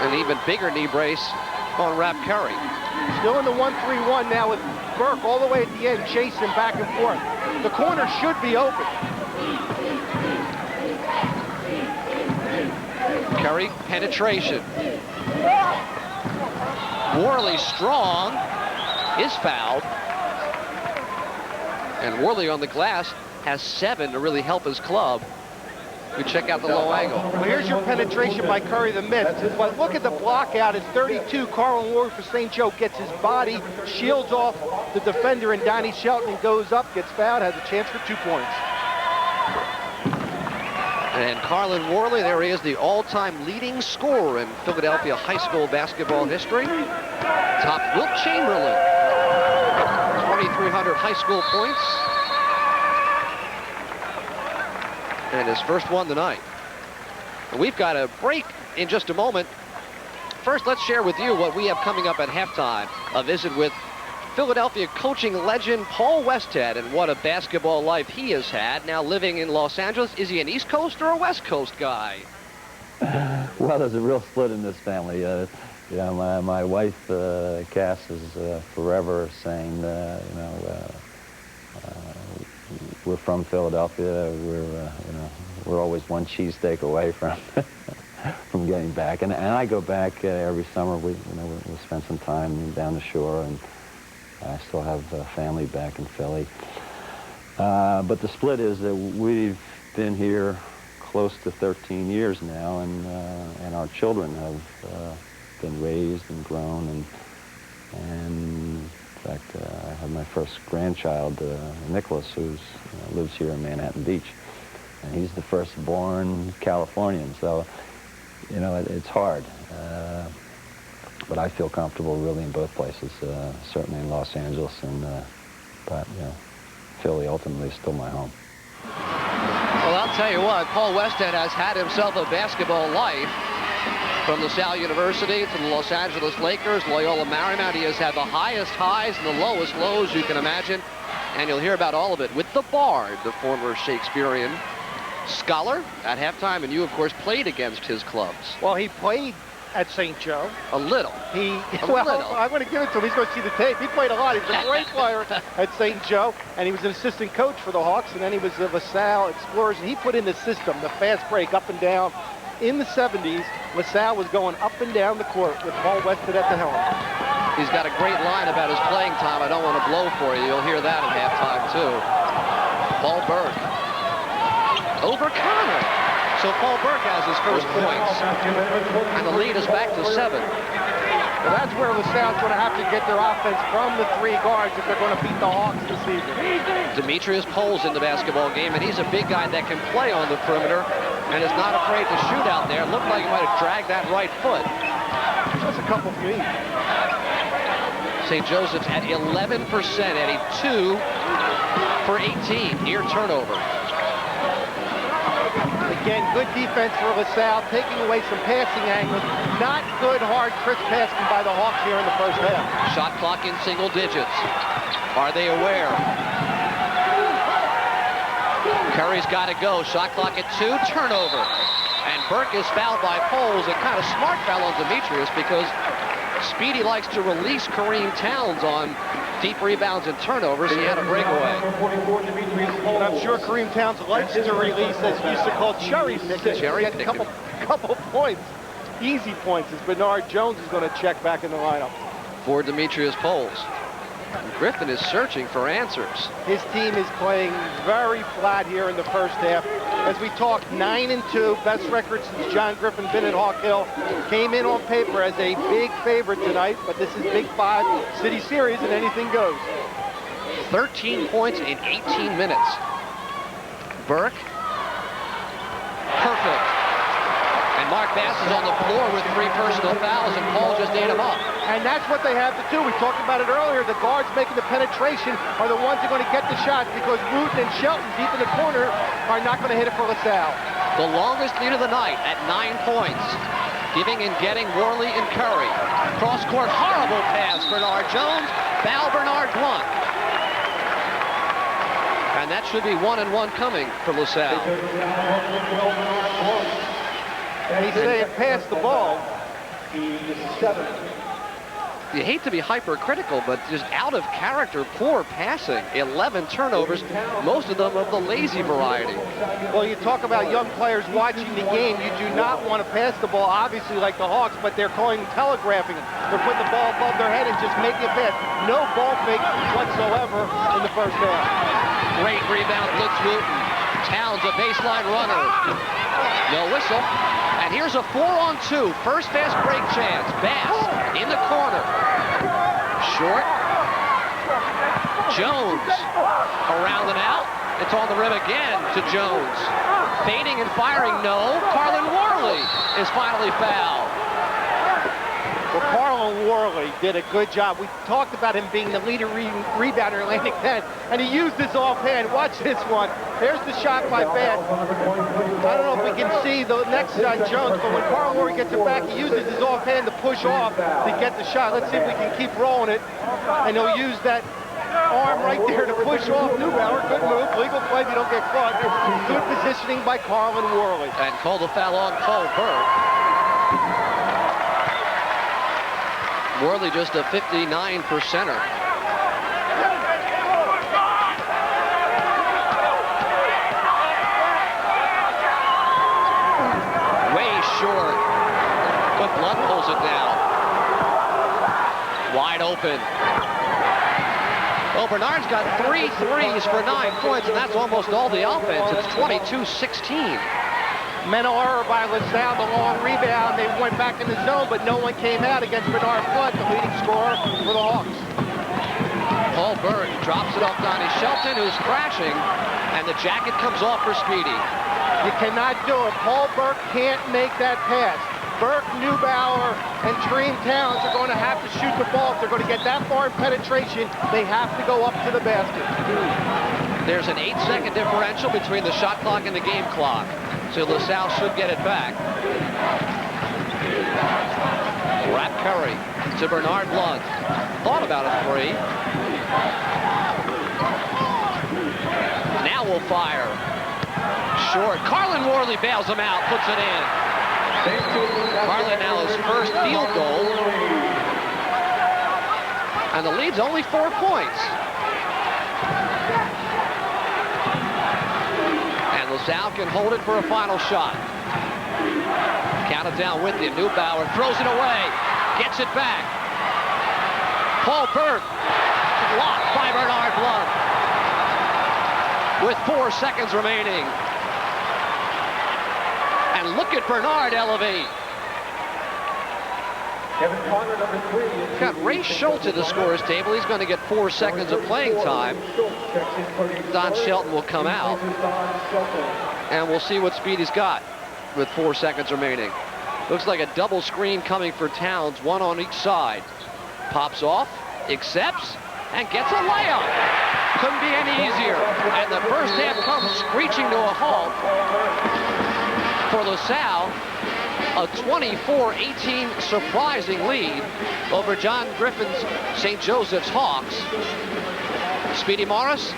An even bigger knee brace on Rap Curry. Still in the 1-3-1 now with Burke all the way at the end, chasing back and forth. The corner should be open. Curry, penetration. Warley strong, is fouled. And Warley on the glass has 7 to really help his club. We check out the low angle. Well, here's your penetration by Curry, the miss. But look at the block out. It's 32. Carlin Warley for St. Joe gets his body, shields off the defender, and Donnie Shelton goes up, gets fouled, has a chance for 2 points. And Carlin Warley, there he is, the all-time leading scorer in Philadelphia high school basketball history. Top Wilt Chamberlain. 2,300 high school points. And his first one tonight. We've got a break in just a moment. First, let's share with you what we have coming up at halftime. A visit with Philadelphia coaching legend Paul Westhead, and what a basketball life he has had. Now living in Los Angeles, is he an East Coast or a West Coast guy? Well, there's a real split in this family. You know, my wife, Cass, is forever saying, we're from Philadelphia. We're always one cheesesteak away from from getting back. And I go back every summer. We'll spend some time down the shore, and I still have family back in Philly. But the split is that we've been here close to 13 years now, and our children have been raised and grown, and in fact, I have my first grandchild, Nicholas, who lives here in Manhattan Beach, and he's the firstborn Californian. So, it's hard. but I feel comfortable really in both places, certainly in Los Angeles, but Philly ultimately is still my home. Well, I'll tell you what, Paul Westhead has had himself a basketball life. From LaSalle University to the Los Angeles Lakers, Loyola Marymount, he has had the highest highs and the lowest lows you can imagine. And you'll hear about all of it with the Bard, the former Shakespearean scholar at halftime. And you, of course, played against his clubs. Well, he played at St. Joe. A little. I'm going to give it to him. He's going to see the tape. He played a lot. He was a great player at St. Joe, and he was an assistant coach for the Hawks, and then he was the LaSalle Explorers, and he put in the system, the fast break up and down. In the 70s, LaSalle was going up and down the court with Paul Westhead at the helm. He's got a great line about his playing time. I don't want to blow for you. You'll hear that at halftime, too. Paul Burke. Over Connor. So Paul Burke has his first points. And the lead is back to 7. Well, that's where LaSalle's going to have to get their offense from the 3 guards if they're going to beat the Hawks this season. Demetrius Pohl's in the basketball game, and he's a big guy that can play on the perimeter and is not afraid to shoot out there. Looked like he might have dragged that right foot. Just a couple feet. St. Joseph's at 11%, Eddie. 2 for 18. Near turnover. Again, good defense for LaSalle, taking away some passing angles. Not good, hard, crisp passing by the Hawks here in the first half. Shot clock in single digits. Are they aware? Curry's got to go. Shot clock at 2. Turnover. And Burke is fouled by Poles. A kind of smart foul on Demetrius because Speedy likes to release Kareem Townes on deep rebounds and turnovers. He had a breakaway. And I'm sure Kareem Townes likes to release, as he used to call cherry picking. Cherry picking. Couple points, easy points, as Bernard Jones is going to check back in the lineup. For Demetrius Poles. Griffin is searching for answers. His team is playing very flat here in the first half. As we talk, 9-2, best record since John Griffin been at Hawk Hill. Came in on paper as a big favorite tonight, but this is Big 5 City Series and anything goes. 13 points in 18 minutes. Burke. Perfect. And Mark Bass is on the floor with 3 personal fouls, and Paul just ate him up. And that's what they have to do. We talked about it earlier. The guards making the penetration are the ones that are going to get the shots because Wooten and Shelton deep in the corner are not going to hit it for LaSalle. The longest lead of the night at 9 points. Giving and getting Warley and Curry. Cross-court, horrible pass. Bernard Jones, foul Bernard Blunt. And that should be 1-1 coming for LaSalle. And he's saying pass the ball. You hate to be hypercritical, but just out of character, poor passing. 11 turnovers, most of them of the lazy variety. Well, you talk about young players watching the game. You do not want to pass the ball, obviously, like the Hawks, but they're calling telegraphing. They're putting the ball above their head and just making it pass. No ball fake whatsoever in the first half. Great rebound, Blitz Wooten. Townes, a baseline runner. No whistle. And here's a 4-on-2. First fast break chance. Bass in the corner. Short. Jones around and out. It's on the rim again to Jones. Fading and firing, no. Carlin Warley is finally fouled. Well, Carlin Warley did a good job. We talked about him being the leader rebounder in Atlantic 10, and he used his offhand. Watch this one. There's the shot by Bass. I don't know if we can see the next on Jones, but when Carlin Warley gets it back, he uses his offhand to push off to get the shot. Let's see if we can keep rolling it, and he'll use that arm right there to push off Neubauer. Good move. Legal play if you don't get caught. Good positioning by Carlin Warley. And called a foul on Paul Burke. Warley just a 59%er. Way short. But Blunt pulls it down. Wide open. Well, Bernard's got 3 threes for 9 points, and that's almost all the offense. It's 22-16. Mental error by LaSalle, the long rebound. They went back in the zone, but no one came out against Bernard Blunt, the leading scorer for the Hawks. Paul Burke drops it off Donnie Shelton, who's crashing, and the jacket comes off for Speedy. You cannot do it. Paul Burke can't make that pass. Burke, Neubauer, and Kareem Townes are going to have to shoot the ball. If they're going to get that far in penetration, they have to go up to the basket. There's an 8-second differential between the shot clock and the game clock. So LaSalle should get it back. Rap Curry to Bernard Blunt. Thought about a three. Now will fire. Short. Carlin Warley bails him out, puts it in. Carlin now his first field goal. And the lead's only 4 points. And LaSalle can hold it for a final shot. Count it down with you. Neubauer throws it away. Gets it back. Paul Burke. Blocked by Bernard Blunt. With 4 seconds remaining. And look at Bernard elevate. Got Ray Schultz at the scorer's table. He's going to get 4 seconds of playing time. Don Shelton will come out. And we'll see what Speedy's got with 4 seconds remaining. Looks like a double screen coming for Townes, one on each side. Pops off, accepts, and gets a layup. Couldn't be any easier. And the first half comes screeching to a halt for LaSalle. A 24-18 surprising lead over John Griffin's St. Joseph's Hawks. Speedy Morris,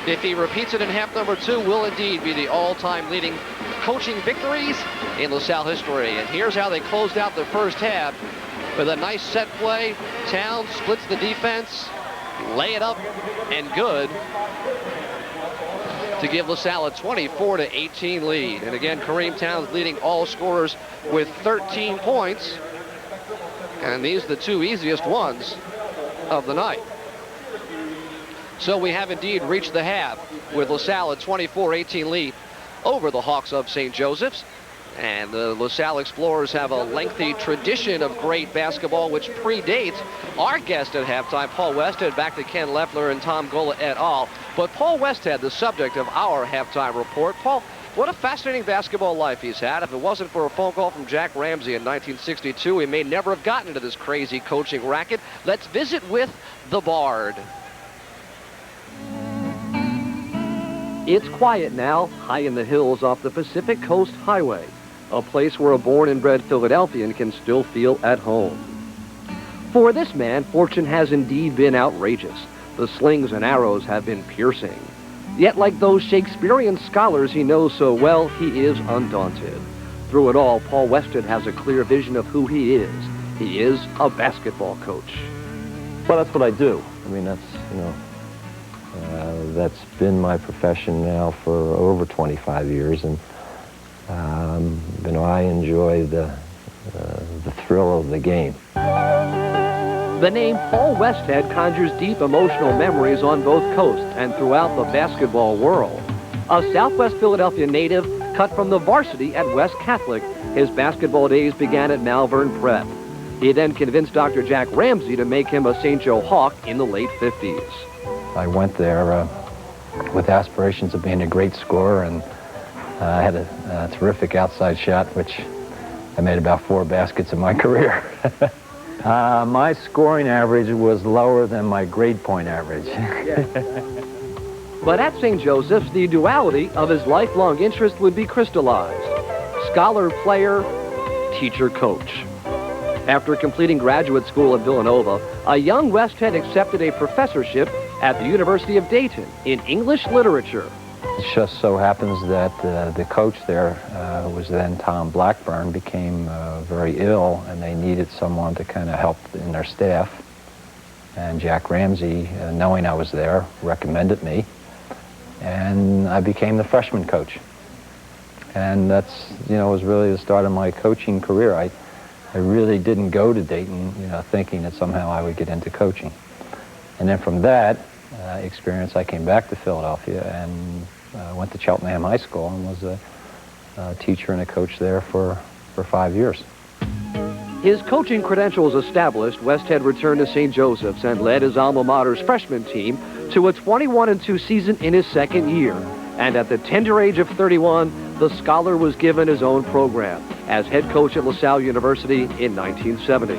if he repeats it in half number 2, will indeed be the all-time leading coaching victories in LaSalle history. And here's how they closed out the first half with a nice set play. Townes splits the defense, lay it up, and good to give LaSalle a 24-18 lead. And again, Kareem Townes leading all scorers with 13 points. And these are the 2 easiest ones of the night. So we have indeed reached the half with LaSalle a 24-18 lead over the Hawks of St. Joseph's. And the LaSalle Explorers have a lengthy tradition of great basketball, which predates our guest at halftime, Paul Westhead, back to Ken Loeffler and Tom Gola et al. But Paul Westhead, the subject of our halftime report. Paul, what a fascinating basketball life he's had. If it wasn't for a phone call from Jack Ramsey in 1962, he may never have gotten into this crazy coaching racket. Let's visit with the Bard. It's quiet now, high in the hills off the Pacific Coast Highway, a place where a born and bred Philadelphian can still feel at home. For this man, fortune has indeed been outrageous. The slings and arrows have been piercing. Yet like those Shakespearean scholars he knows so well, he is undaunted. Through it all, Paul Westhead has a clear vision of who he is. He is a basketball coach. Well, that's what I do. I mean, that's, you know, that's been my profession now for over 25 years, and you know, I enjoy the thrill of the game. The name Paul Westhead conjures deep emotional memories on both coasts and throughout the basketball world. A Southwest Philadelphia native cut from the varsity at West Catholic, his basketball days began at Malvern Prep. He then convinced Dr. Jack Ramsey to make him a St. Joe Hawk in the late 50s. I went there with aspirations of being a great scorer, and I had a terrific outside shot, which I made about 4 baskets in my career. My scoring average was lower than my grade point average. But at St. Joseph's, the duality of his lifelong interest would be crystallized. Scholar, player, teacher, coach. After completing graduate school at Villanova, a young Westhead accepted a professorship at the University of Dayton in English literature. It just so happens that the coach there was then Tom Blackburn, became very ill, and they needed someone to kind of help in their staff. And Jack Ramsey, knowing I was there, recommended me, and I became the freshman coach. And that's, you know, was really the start of my coaching career. I really didn't go to Dayton, you know, thinking that somehow I would get into coaching. And then from that experience, I came back to Philadelphia and went to Cheltenham High School and was a teacher and a coach there for 5 years. His coaching credentials established, Westhead returned to St. Joseph's and led his alma mater's freshman team to a 21-2 season in his second year. And at the tender age of 31, the scholar was given his own program. as head coach at LaSalle University in 1970.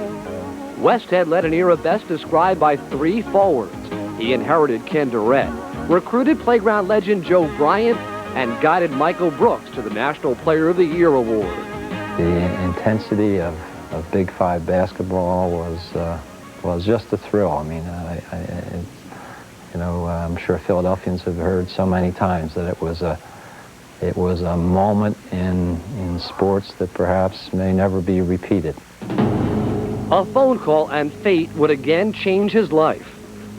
Westhead led an era best described by 3 forwards. He inherited Ken Durrett, recruited playground legend Joe Bryant, and guided Michael Brooks to the National Player of the Year award. The intensity of Big 5 basketball was just a thrill. I mean, I'm sure Philadelphians have heard so many times that it was a moment in sports that perhaps may never be repeated. A phone call and fate would again change his life.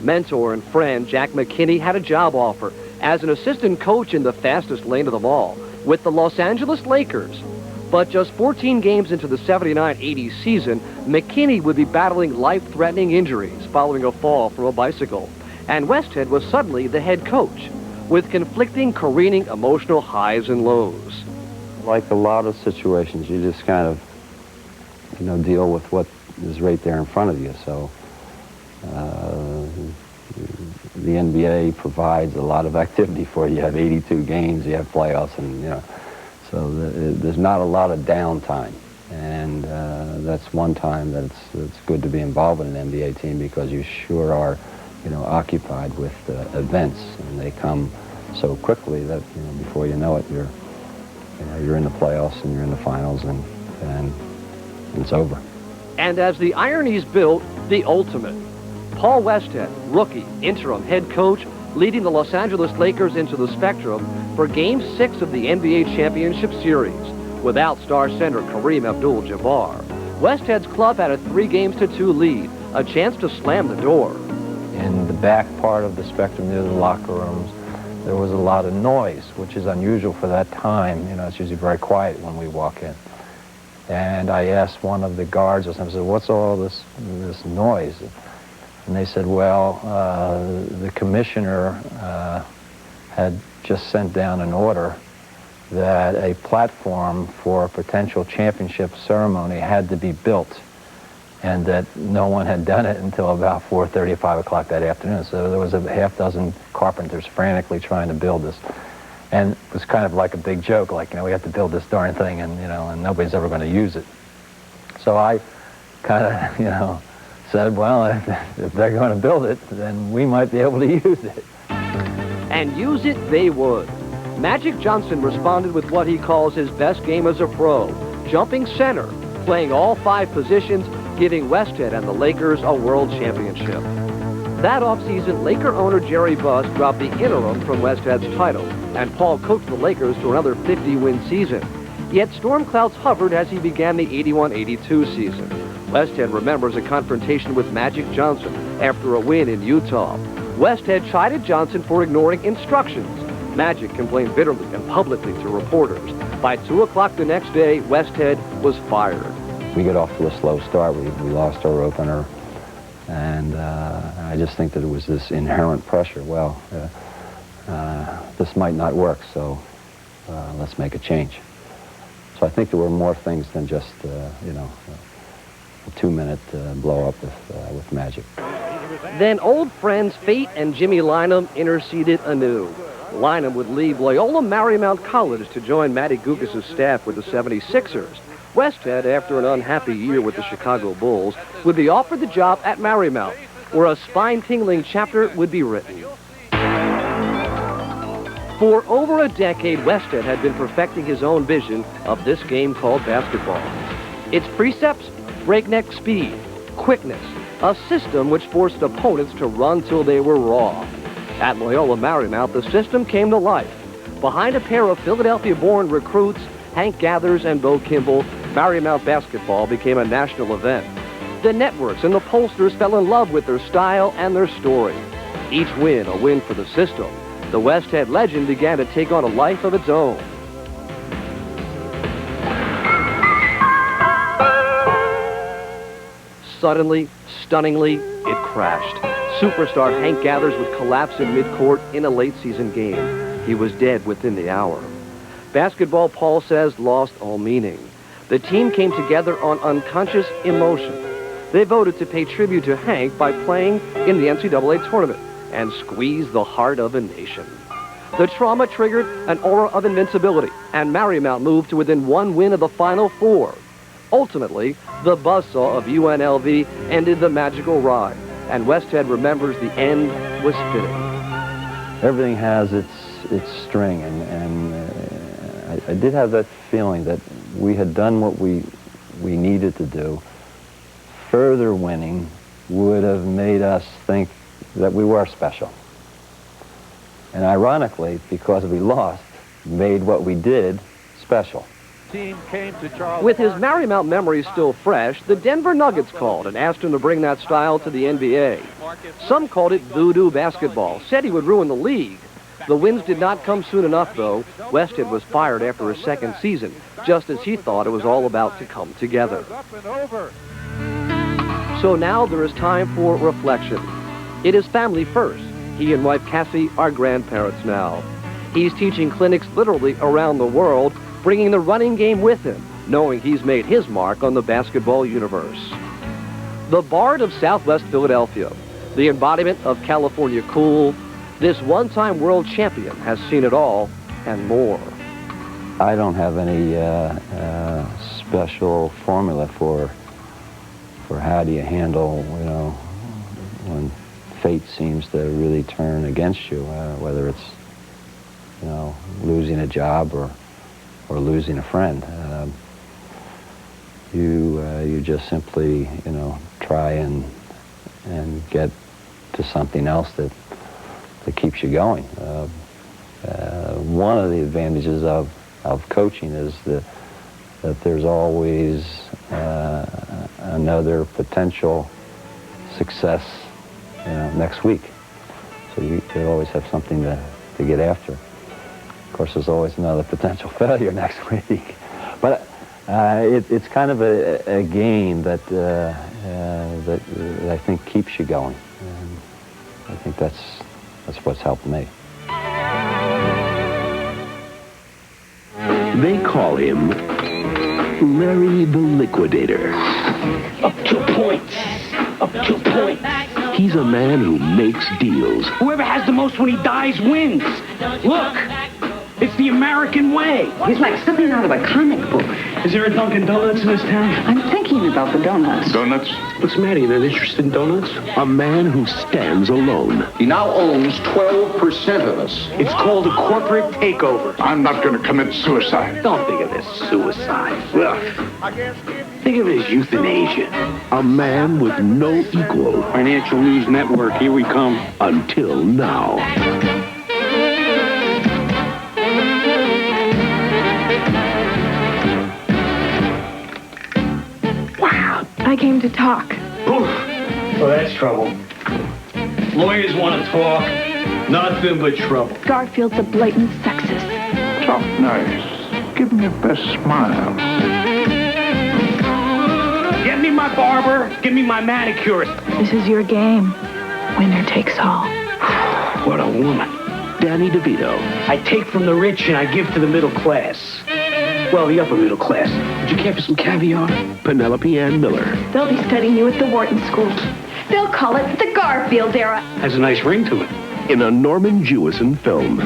Mentor and friend Jack McKinney had a job offer as an assistant coach in the fastest lane of them all with the Los Angeles Lakers. But just 14 games into the 79-80 season, McKinney would be battling life-threatening injuries following a fall from a bicycle. And Westhead was suddenly the head coach, with conflicting, careening emotional highs and lows. Like a lot of situations, you just kind of, deal with what is right there in front of you. So the NBA provides a lot of activity for you. You have 82 games, you have playoffs, and, so there's not a lot of downtime. And that's one time that it's good to be involved in an NBA team because you sure are, occupied with events, and they come so quickly that, before you know it, you're in the playoffs and you're in the finals, and it's over. And as the ironies built, the ultimate. Paul Westhead, rookie, interim head coach, leading the Los Angeles Lakers into the Spectrum for Game 6 of the NBA Championship Series. Without star center Kareem Abdul-Jabbar, Westhead's club had a 3-2 lead, a chance to slam the door. In the back part of the Spectrum near the locker rooms, there was a lot of noise, which is unusual for that time. It's usually very quiet when we walk in. And I asked one of the guards or something, I said, what's all this noise? And they said, well, the commissioner had just sent down an order that a platform for a potential championship ceremony had to be built, and that no one had done it until about 4:30 or 5 o'clock that afternoon. So there was a half dozen carpenters frantically trying to build this. And it was kind of like a big joke, like, we have to build this darn thing, and, and nobody's ever going to use it. So I kind of, said, well, if they're going to build it, then we might be able to use it. And use it they would. Magic Johnson responded with what he calls his best game as a pro, jumping center, playing all 5 positions, giving Westhead and the Lakers a world championship. That offseason, Laker owner Jerry Buss dropped the interim from Westhead's title, and Paul coached the Lakers to another 50-win season. Yet storm clouds hovered as he began the 81-82 season. Westhead remembers a confrontation with Magic Johnson after a win in Utah. Westhead chided Johnson for ignoring instructions. Magic complained bitterly and publicly to reporters. By 2 o'clock the next day, Westhead was fired. We got off to a slow start. We lost our opener. And I just think that it was this inherent pressure. Well, this might not work, so let's make a change. So I think there were more things than just, a 2-minute blow-up with Magic. Then old friends Fate and Jimmy Lynam interceded anew. Lynam would leave Loyola Marymount College to join Matty Gukas' staff with the 76ers. Westhead, after an unhappy year with the Chicago Bulls, would be offered the job at Marymount, where a spine-tingling chapter would be written. For over a decade, Westhead had been perfecting his own vision of this game called basketball. Its precepts: breakneck speed, quickness, a system which forced opponents to run till they were raw. At Loyola Marymount, the system came to life. Behind a pair of Philadelphia-born recruits, Hank Gathers and Bo Kimball, Marymount basketball became a national event. The networks and the pollsters fell in love with their style and their story. Each win a win for the system. The Westhead legend began to take on a life of its own. Suddenly, stunningly, it crashed. Superstar Hank Gathers would collapse in midcourt in a late-season game. He was dead within the hour. Basketball, Paul says, lost all meaning. The team came together on unconscious emotion. They voted to pay tribute to Hank by playing in the NCAA tournament and squeeze the heart of a nation. The trauma triggered an aura of invincibility, and Marymount moved to within one win of the Final Four. Ultimately, the buzzsaw of UNLV ended the magical ride, and Westhead remembers the end was fitting. Everything has its string, and I did have that feeling that we had done what we needed to do. Further winning would have made us think that we were special. And ironically, because we lost, made what we did special. With his Marymount memories still fresh, the Denver Nuggets called and asked him to bring that style to the NBA. Some called it voodoo basketball, said he would ruin the league. The wins did not come soon enough, though. Westhead was fired after his second season, just as he thought it was all about to come together. So now there is time for reflection. It is family first. He and wife Cassie are grandparents now. He's teaching clinics literally around the world, bringing the running game with him, knowing he's made his mark on the basketball universe. The Bard of Southwest Philadelphia, the embodiment of California cool, this one-time world champion has seen it all and more. I don't have any special formula for how do you handle, when fate seems to really turn against you, whether it's, losing a job or losing a friend. You just simply, try and get to something else that keeps you going. One of the advantages of coaching is that there's always another potential success next week. So you always have something to get after. Of course, there's always another potential failure next week. But it's kind of a game that I think keeps you going. And I think that's what's helped me. They call him Larry the Liquidator. Up 2 points. Up 2 points. He's a man who makes deals. Whoever has the most when he dies wins. Look, it's the American way. He's like something out of a comic book. Is there a Dunkin' Donuts in this town? I'm thinking about the donuts. Donuts? What's the matter? You're not interested in donuts? A man who stands alone. He now owns 12% of us. It's called a corporate takeover. I'm not going to commit suicide. Don't think of this suicide. Ugh. Think of it as euthanasia. A man with no equal. Financial News Network, here we come. Until now. I came to talk. Oof. Well, that's trouble. Lawyers want to talk. Nothing but trouble. Garfield's a blatant sexist. Talk nice. Give him your best smile. Get me my barber. Give me my manicurist. This is your game. Winner takes all. What a woman. Danny DeVito. I take from the rich and I give to the middle class. Well, the upper middle class. Would you care for some caviar? Penelope Ann Miller. They'll be studying you at the Wharton School. They'll call it the Garfield era. Has a nice ring to it. In a Norman Jewison film,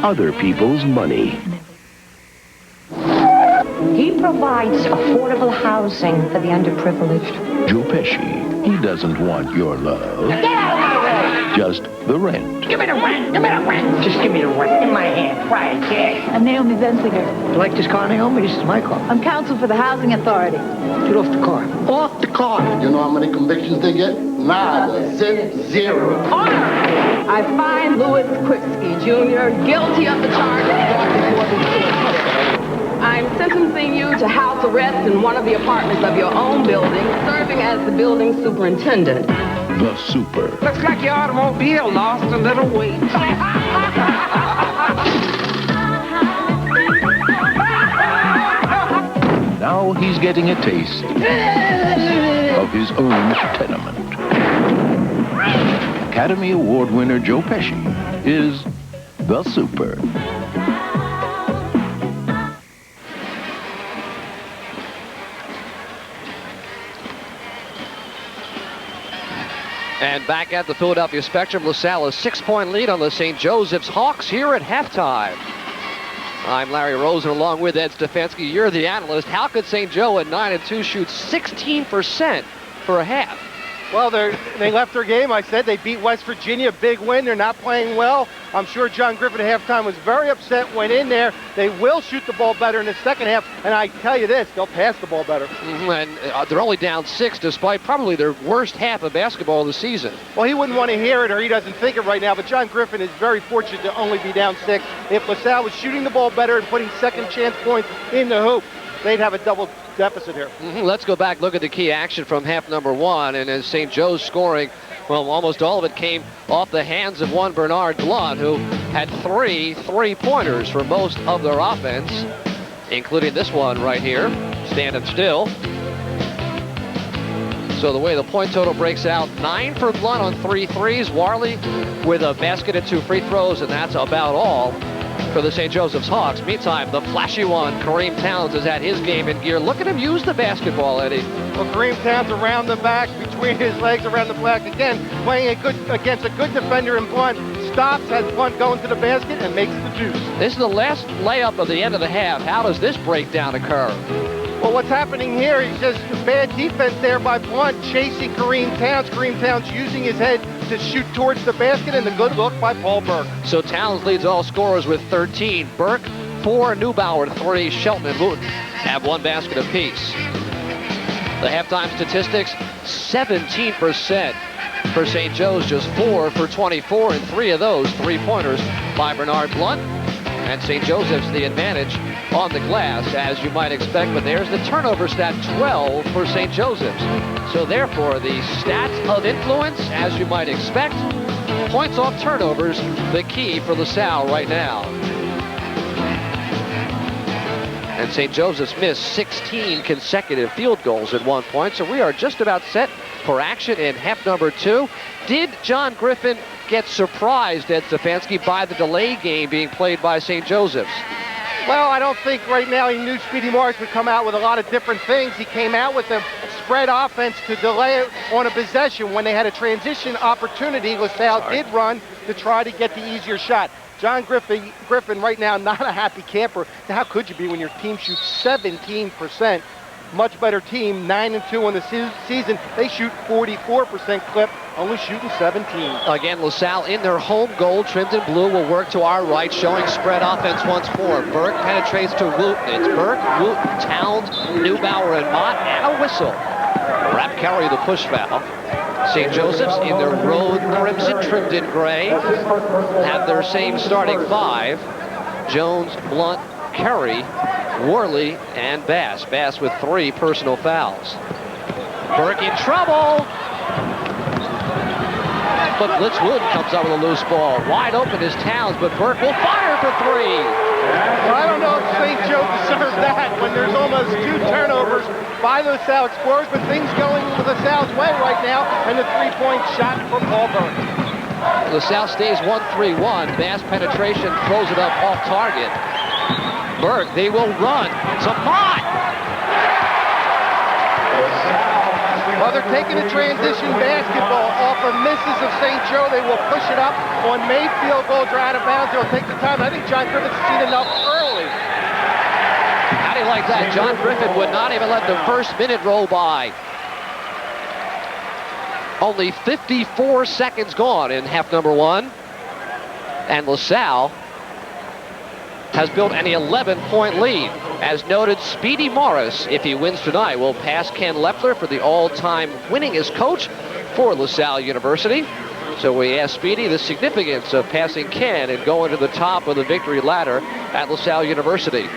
Other People's Money. He provides affordable housing for the underprivileged. Joe Pesci. He doesn't want your love. Get out of my way! Just the rent. Give me the rent! Give me the rent! Just give me the rent in my hand. Quiet cash. I'm Naomi Bensinger. You like this car, Naomi? This is my car. I'm counsel for the Housing Authority. Get off the car. Off the car! You know how many convictions they get? Nada. Zero. Order! I find Louis Kripke, Jr. guilty of the charge of I'm sentencing you to house arrest in one of the apartments of your own building, serving as the building superintendent. The Super. Looks like your automobile lost a little weight. Now he's getting a taste of his own tenement. Academy Award winner Joe Pesci is the Super. And back at the Philadelphia Spectrum, LaSalle a 6-point lead on the St. Joseph's Hawks here at halftime. I'm Larry Rosen along with Ed Stefanski. You're the analyst. How could St. Joe at 9-2 shoot 16% for a half? Well, they left their game. I said they beat West Virginia, big win. They're not playing well. I'm sure John Griffin at halftime was very upset, went in there. They will shoot the ball better in the second half, and I tell you this, they'll pass the ball better. And they're only down 6 despite probably their worst half of basketball of the season. Well, he wouldn't want to hear it, or he doesn't think it right now, but John Griffin is very fortunate to only be down 6. If LaSalle was shooting the ball better and putting second chance points in the hoop, they'd have a double deficit here. Let's go back, look at the key action from half number 1, and as St. Joe's scoring, well, almost all of it came off the hands of one Bernard Blunt, who had 3 3-pointers for most of their offense, including this one right here, standing still. So the way the point total breaks out, 9 for Blunt on 3 threes, Warley with a basket and 2 free throws, and that's about all for the St. Joseph's Hawks. Meantime, the flashy one, Kareem Townes, has had his game in gear. Look at him use the basketball, Eddie. Well, Kareem Townes around the back, between his legs, around the back. Again, playing against a good defender in Blunt. Stops, has Blunt going to the basket, and makes the deuce. This is the last layup of the end of the half. How does this breakdown occur? Well, what's happening here is just bad defense there by Blunt, chasing Kareem Townes. Kareem Townes using his head to shoot towards the basket, and the good look by Paul Burke. So Townes leads all scorers with 13. Burke, 4, Neubauer, 3, Shelton and Wooten have 1 basket apiece. The halftime statistics, 17% for St. Joe's, just 4 for 24, and 3 of those 3-pointers by Bernard Blunt. And St. Joseph's the advantage on the glass, as you might expect, but there's the turnover stat, 12 for St. Joseph's. So therefore, the stats of influence, as you might expect, points off turnovers, the key for LaSalle right now. And St. Joseph's missed 16 consecutive field goals at one point, so we are just about set for action in half number 2. Did John Griffin get surprised, Ed Stefanski, by the delay game being played by St. Joseph's? Well, I don't think right now he knew Speedy Morris would come out with a lot of different things. He came out with a spread offense to delay it on a possession. When they had a transition opportunity, LaSalle did run to try to get the easier shot. John Griffin right now, not a happy camper. How could you be when your team shoots 17%? Much better team, 9-2 on the season. They shoot 44% clip, only shooting 17. Again, LaSalle in their home goal, trimmed in blue, will work to our right, showing spread offense once more. Burke penetrates to Wooten. It's Burke, Wooten, Townes, Neubauer, and Mott, and a whistle. Rap carry the push foul. St. Joseph's in their road crimson, trimmed in gray, have their same starting 5. Jones, Blunt, Curry, Warley, and Bass. Bass with 3 personal fouls. Burke in trouble. But Blitz Wooten comes up with a loose ball. Wide open is Townes, but Burke will fire for 3. Well, I don't know if St. Joe deserved that when there's almost 2 turnovers by the LaSalle Explorers, but things going LaSalle's way right now, and the 3-point shot from Paul Burke. LaSalle stays 1-3-1. Bass penetration throws it up off target. Burke, they will run. It's a Mott. Well, they're taking a transition basketball off of misses of St. Joe. They will push it up on made field goals or out of bounds. They'll take the time. I think John Griffin's seen enough early. How do you like that? John Griffin would not even let the first minute roll by. Only 54 seconds gone in half number 1. And LaSalle has built an 11-point lead. As noted, Speedy Morris, if he wins tonight, will pass Ken Loeffler for the all-time winningest coach for LaSalle University. So we ask Speedy the significance of passing Ken and going to the top of the victory ladder at LaSalle University.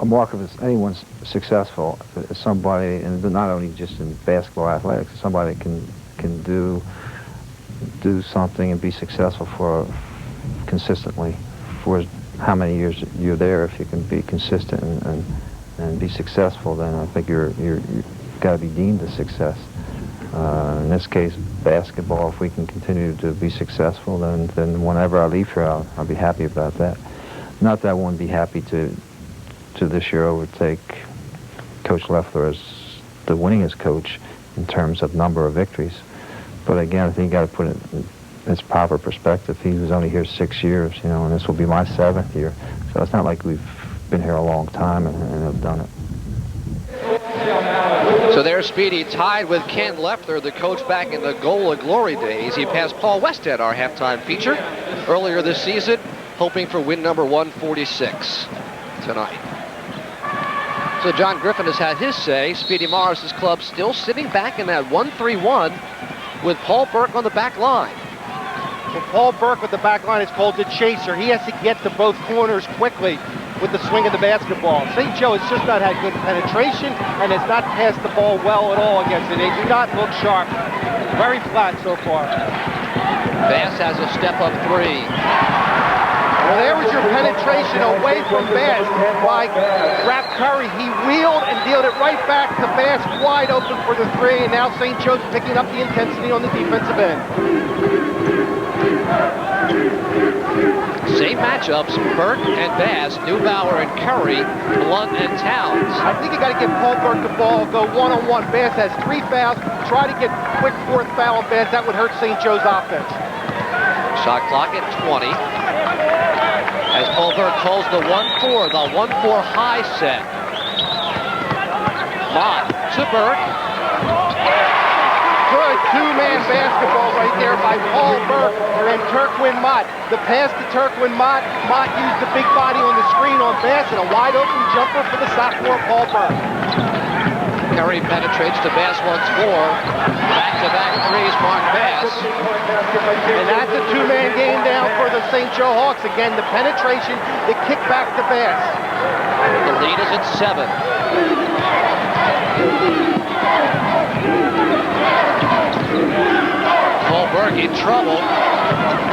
A mark of anyone's successful is somebody, and not only just in basketball athletics, somebody that can do something and be successful for consistently for how many years you're there. If you can be consistent and be successful, then I think you've got to be deemed a success. In this case, basketball. If we can continue to be successful, then whenever I leave here, I'll be happy about that. Not that I won't be happy to to this year overtake Coach Loeffler as the winningest coach in terms of number of victories. But again, I think you got to put it in its proper perspective. He was only here 6 years, you know, and this will be my 7th year. So it's not like we've been here a long time and have done it. So there's Speedy tied with Ken Loeffler, the coach back in the Goal of Glory days. He passed Paul Westhead, our halftime feature, earlier this season, hoping for win number 146 tonight. So John Griffin has had his say. Speedy Morris's club still sitting back in that 1-3-1 with Paul Burke on the back line. Well, Paul Burke with the back line is called the chaser. He has to get to both corners quickly with the swing of the basketball. St. Joe has just not had good penetration and has not passed the ball well at all against it. They do not look sharp. Very flat so far. Bass has a step-up three. Well, there was your penetration away from Bass by Rap Curry. He wheeled and dealed it right back to Bass, wide open for the three, and now St. Joe's picking up the intensity on the defensive end. Same matchups, Burke and Bass, Neubauer and Curry, Blunt and Townes. I think you got to give Paul Burke the ball, go one-on-one. Bass has 3 fouls. Try to get quick 4th foul on Bass. That would hurt St. Joe's offense. Shot clock at 20. As Paul Burke calls the 1-4, the 1-4 high set. Mott to Burke. Good 2-man basketball right there by Paul Burke and Turquin Mott. The pass to Turquin Mott. Mott used the big body on the screen on Bass and a wide open jumper for the sophomore Paul Burke. Curry penetrates to Bass once more. Back-to-back threes, Mark Bass. And that's a 2-man game down for the St. Joe Hawks. Again, the penetration, the kick back to Bass. The lead is at 7. Paul Burke in trouble.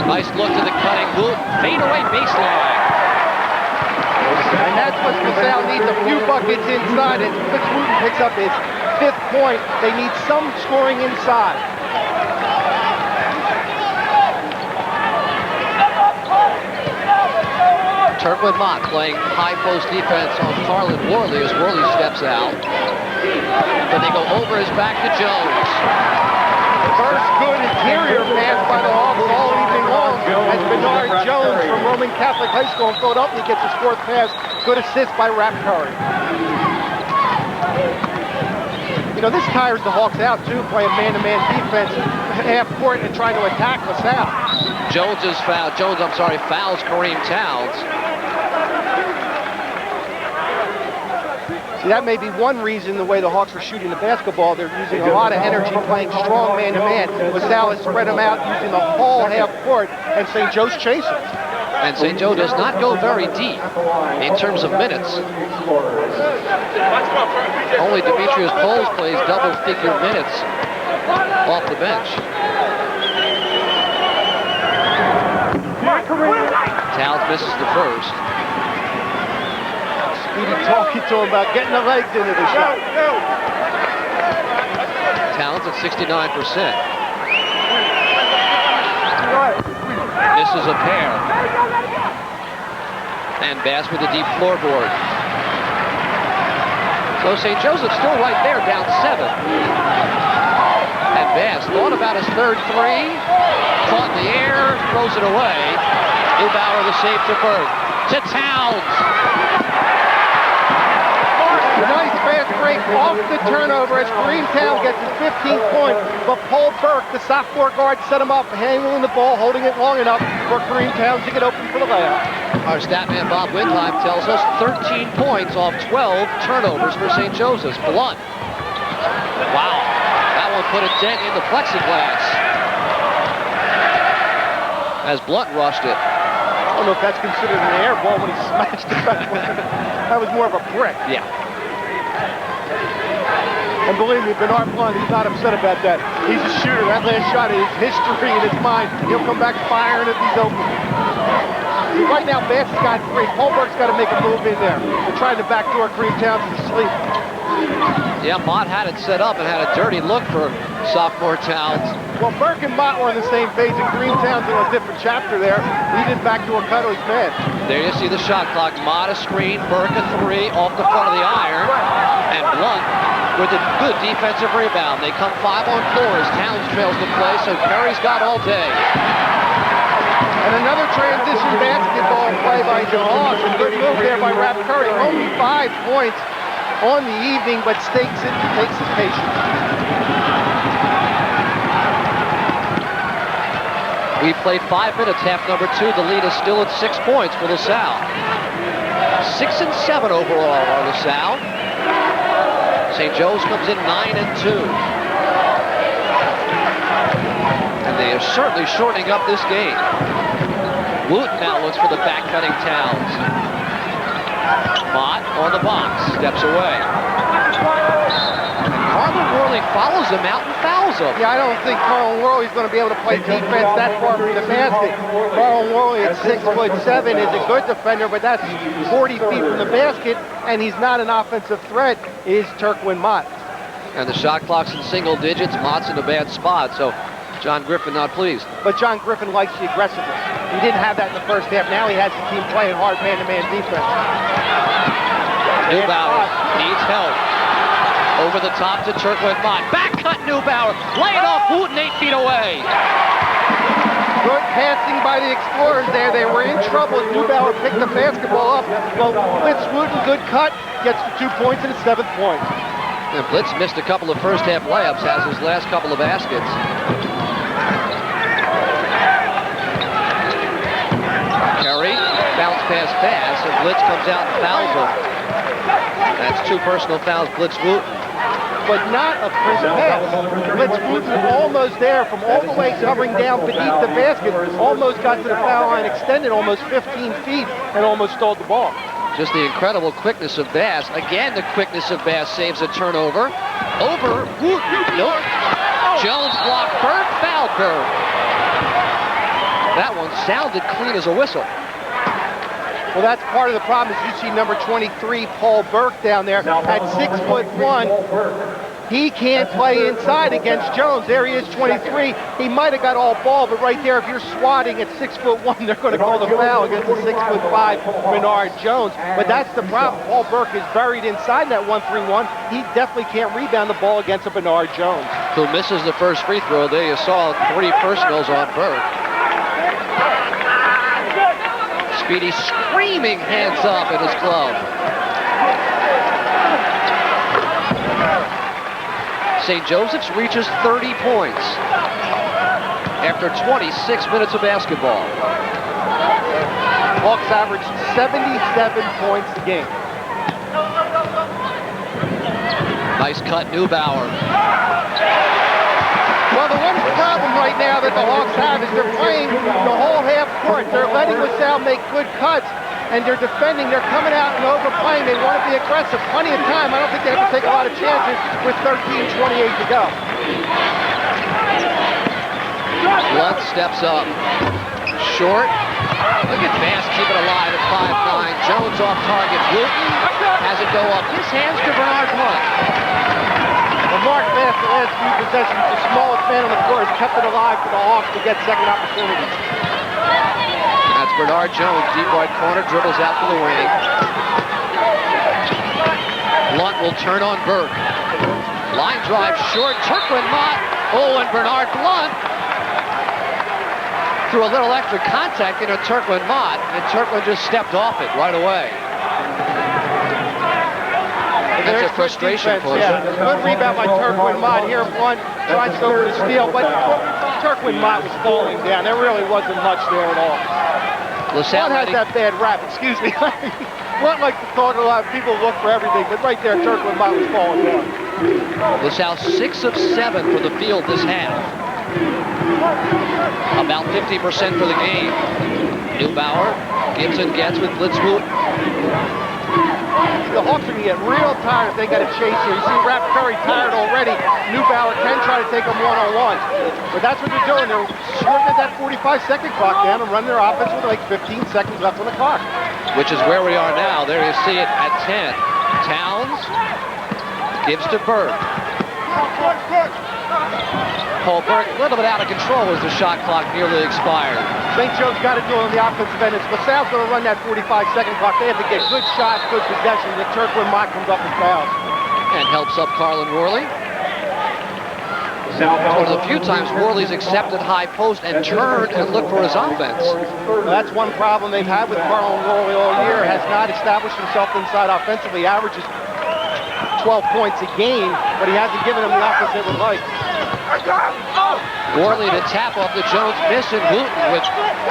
Nice look to the cutting boot. Fadeaway baseline. And that's what Salle needs, a few buckets inside. And Blitz Wooten picks up his 5th point. They need some scoring inside. Turquin Mott playing high post defense on Carlin Warley as Warley steps out. But they go over his back to Jones. First good interior pass by the Hawks all evening long as Bernard Jones from Roman Catholic High School in Philadelphia gets his 4th pass. Good assist by Rap Curry. You know, this tires the Hawks out too, playing man-to-man defense half court and trying to attack LaSalle. Fouls Kareem Townes. See, that may be one reason the way the Hawks are shooting the basketball. They're using a lot of energy playing strong man-to-man. LaSalle has spread them out using the whole half court, and St. Joe's chasing. And St. Joe does not go very deep in terms of minutes. Only Demetrius Poles plays double-figure minutes off the bench. Townes misses the first. Speedy talking to him about getting the legs into the shot. Townes at 69%. This is a pair. And Bass with the deep floorboard. So St. Joseph's still right there, down 7. And Bass thought about his 3rd three. Caught in the air, throws it away. Neubauer the save to Burke. To Townes. Nice fast break off the turnover as Kareem Townes gets his 15th point. But Paul Burke, the sophomore guard, set him up, handling the ball, holding it long enough for Kareem Townes to get open for the layup. Our stat man Bob Windheim tells us 13 points off 12 turnovers for St. Joseph's. Blunt. Wow. That one put a dent in the plexiglass as Blunt rushed it. I don't know if that's considered an air ball when he smashed it back. That was more of a brick. Yeah. And believe me, Bernard Blunt, he's not upset about that. He's a shooter. That last shot is history in his mind. He'll come back firing if he's open. Right now, Bass has got 3. Paul Burke's got to make a move in there. They're trying to backdoor Kareem Townes to sleep. Yeah, Mott had it set up and had a dirty look for sophomore Townes. Well, Burke and Mott were on the same page, and Kareem Townes in a different chapter there. Leading back to a cut of his man. There you see the shot clock. Mott a screen, Burke a 3 off the front of the iron, and Blunt with a good defensive rebound. They come 5 on 4 as Townes trails the play, so Curry's got all day. And another transition basketball play by the Hawks. A good move there by Rap Curry. Only 5 points on the evening, but stakes it and takes his patience. We played 5 minutes, half number 2. The lead is still at 6 points for LaSalle. 6 and 7 overall are LaSalle. St. Joe's comes in 9 and 2. And they are certainly shortening up this game. Wooten now looks for the back-cutting Townes. Mott on the box, steps away. Carlin Warley follows him out and fouls him. Yeah, I don't think Carlin Warley's going to be able to play defense that far from the basket. Carlin Warley at 6'7" is a good defender, but that's 40 feet from the basket, and he's not an offensive threat, is Turquin Mott. And the shot clock's in single digits. Mott's in a bad spot, so John Griffin not pleased. But John Griffin likes the aggressiveness. He didn't have that in the first half. Now he has the team playing hard man-to-man defense. Neubauer needs help. Over the top to Turquin Mott. Back cut Neubauer. Lay it off. Wooten 8 feet away. Good passing by the Explorers there. They were in trouble as Neubauer picked the basketball up. Well, Blitz Wooten, good cut, gets the 2 points and his 7th point. And Blitz missed a couple of first half layups, has his last couple of baskets. Curry, bounce pass pass, and Blitz comes out and fouls him. That's 2 personal fouls, Blitz Wooten. But not a crisp pass. Blitz Wooten almost there from all the way covering down beneath the basket. Almost got to the foul line, extended almost 15 feet, and almost stole the ball. Just the incredible quickness of Bass. Again, the quickness of Bass saves a turnover. Over Wooten. Nope. Jones blocked Burke, fouled Burke. That one sounded clean as a whistle. Well, that's part of the problem is you see number 23, Paul Burke down there at 6'1". He can't play inside against Jones. There he is, 23. He might have got all ball, but right there, if you're swatting at 6'1", they're going to call the foul against the 6'5" Bernard Jones. But that's the problem. Paul Burke is buried inside that 1-3-1. He definitely can't rebound the ball against a Bernard Jones. Who misses the first free throw. There you saw 3 personals on Burke. Speedy screaming hands up at his glove. St. Joseph's reaches 30 points after 26 minutes of basketball. Hawks averaged 77 points a game. Nice cut, Neubauer. Well, the one problem right now that the Hawks have is they're playing the whole half court. They're letting LaSalle make good cuts, and they're defending. They're coming out and overplaying. They want to be aggressive. Plenty of time. I don't think they have to take a lot of chances with 13:28 to go. Blunt steps up. Short. Look at Bass keeping alive at 5'9". Jones off target. Wooten has it go up. His hands to Bernard Blunt. Well, Mark Bass, the last few possessions, the smallest man on the floor, has kept it alive for the Hawks to get second opportunities. That's Bernard Jones, deep right corner, dribbles out to the wing. Blunt will turn on Burke. Line drive short, Turquin Mott. Oh, and Bernard Blunt threw a little extra contact into Turquin Mott, and Turquin just stepped off it right away. That's a frustration for yeah, good rebound by Turquin Mott here. Blunt tries to go for the steal, but Turquin Mott was falling down. There really wasn't much there at all. LaSalle Blunt has that bad rap, excuse me. Blunt likes to talk a lot. People look for everything, but right there, Turquin Mott was falling down. LaSalle 6 of 7 for the field this half. About 50% for the game. Neubauer gives and gets with Blitz Wooten. The Hawks are going to get real tired if they got a chase here. You see Rap Curry tired already. Neubauer can try to take them one-on-one. But that's what they're doing. They're shortening that 45-second clock down and running their offense with like 15 seconds left on the clock. Which is where we are now. There you see it at 10. Townes Gives to Burke. Paul Burke a little bit out of control as the shot clock nearly expired. St. Joe's got to do it on the offensive end. If LaSalle's going to run that 45-second clock, they have to get good shots, good possession. The Turkwood Mock comes up and fouls. And helps up Carlin Warley. One of the few times Warley's accepted high post and turned and looked for his offense. Well, that's one problem they've had with Carlin Warley all year. Has not established himself inside offensively. Averages 12 points a game, but he hasn't given them the offense they would like. Warley to tap off the Jones miss, and Wooten with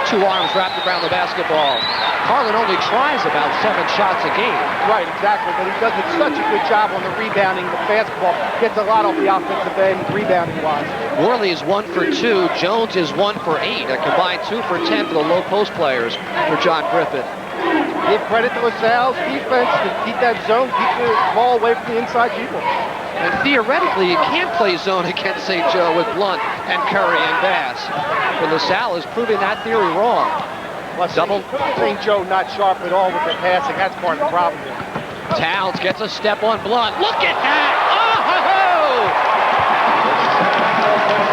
two arms wrapped around the basketball. Carlin only tries about 7 shots a game. Right, exactly, but he does such a good job on the rebounding. The basketball gets a lot off the offensive end, rebounding-wise. Warley is 1 for 2. Jones is 1 for 8. A combined 2 for 10 for the low post players for John Griffin. Give credit to LaSalle's defense to keep that zone, keep the ball away from the inside people. And theoretically, you can't play zone against St. Joe with Blunt and Curry and Bass. But LaSalle is proving that theory wrong. Double. St. Joe not sharp at all with their passing. That's part of the problem here. Townes gets a step on Blunt. Look at that! Oh!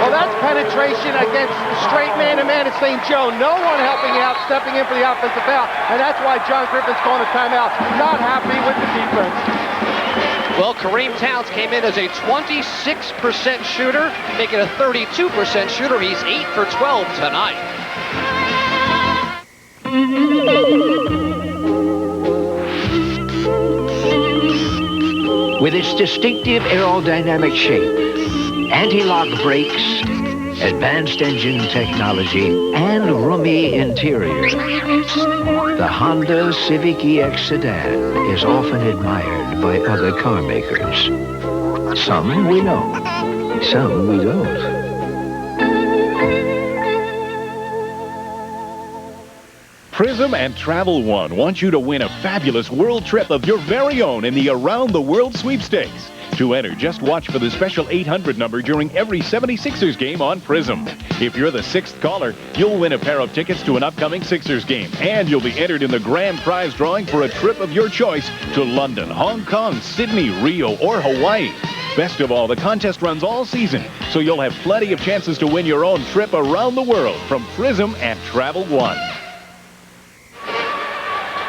Well, that's penetration against the straight man-to-man at St. Joe. No one helping out, stepping in for the offensive foul. And that's why John Griffin's calling a timeout. Not happy with the defense. Well, Kareem Townes came in as a 26% shooter, making a 32% shooter. He's 8 for 12 tonight. With its distinctive aerodynamic shape, anti-lock brakes, advanced engine technology, and roomy interior, the Honda Civic EX sedan is often admired by other car makers. Some we know, some we don't. Prism and Travel One want you to win a fabulous world trip of your very own in the Around the World Sweepstakes. To enter, just watch for the special 800 number during every 76ers game on Prism. If you're the 6th caller, you'll win a pair of tickets to an upcoming Sixers game, and you'll be entered in the grand prize drawing for a trip of your choice to London, Hong Kong, Sydney, Rio, or Hawaii. Best of all, the contest runs all season, so you'll have plenty of chances to win your own trip around the world from Prism and Travel One.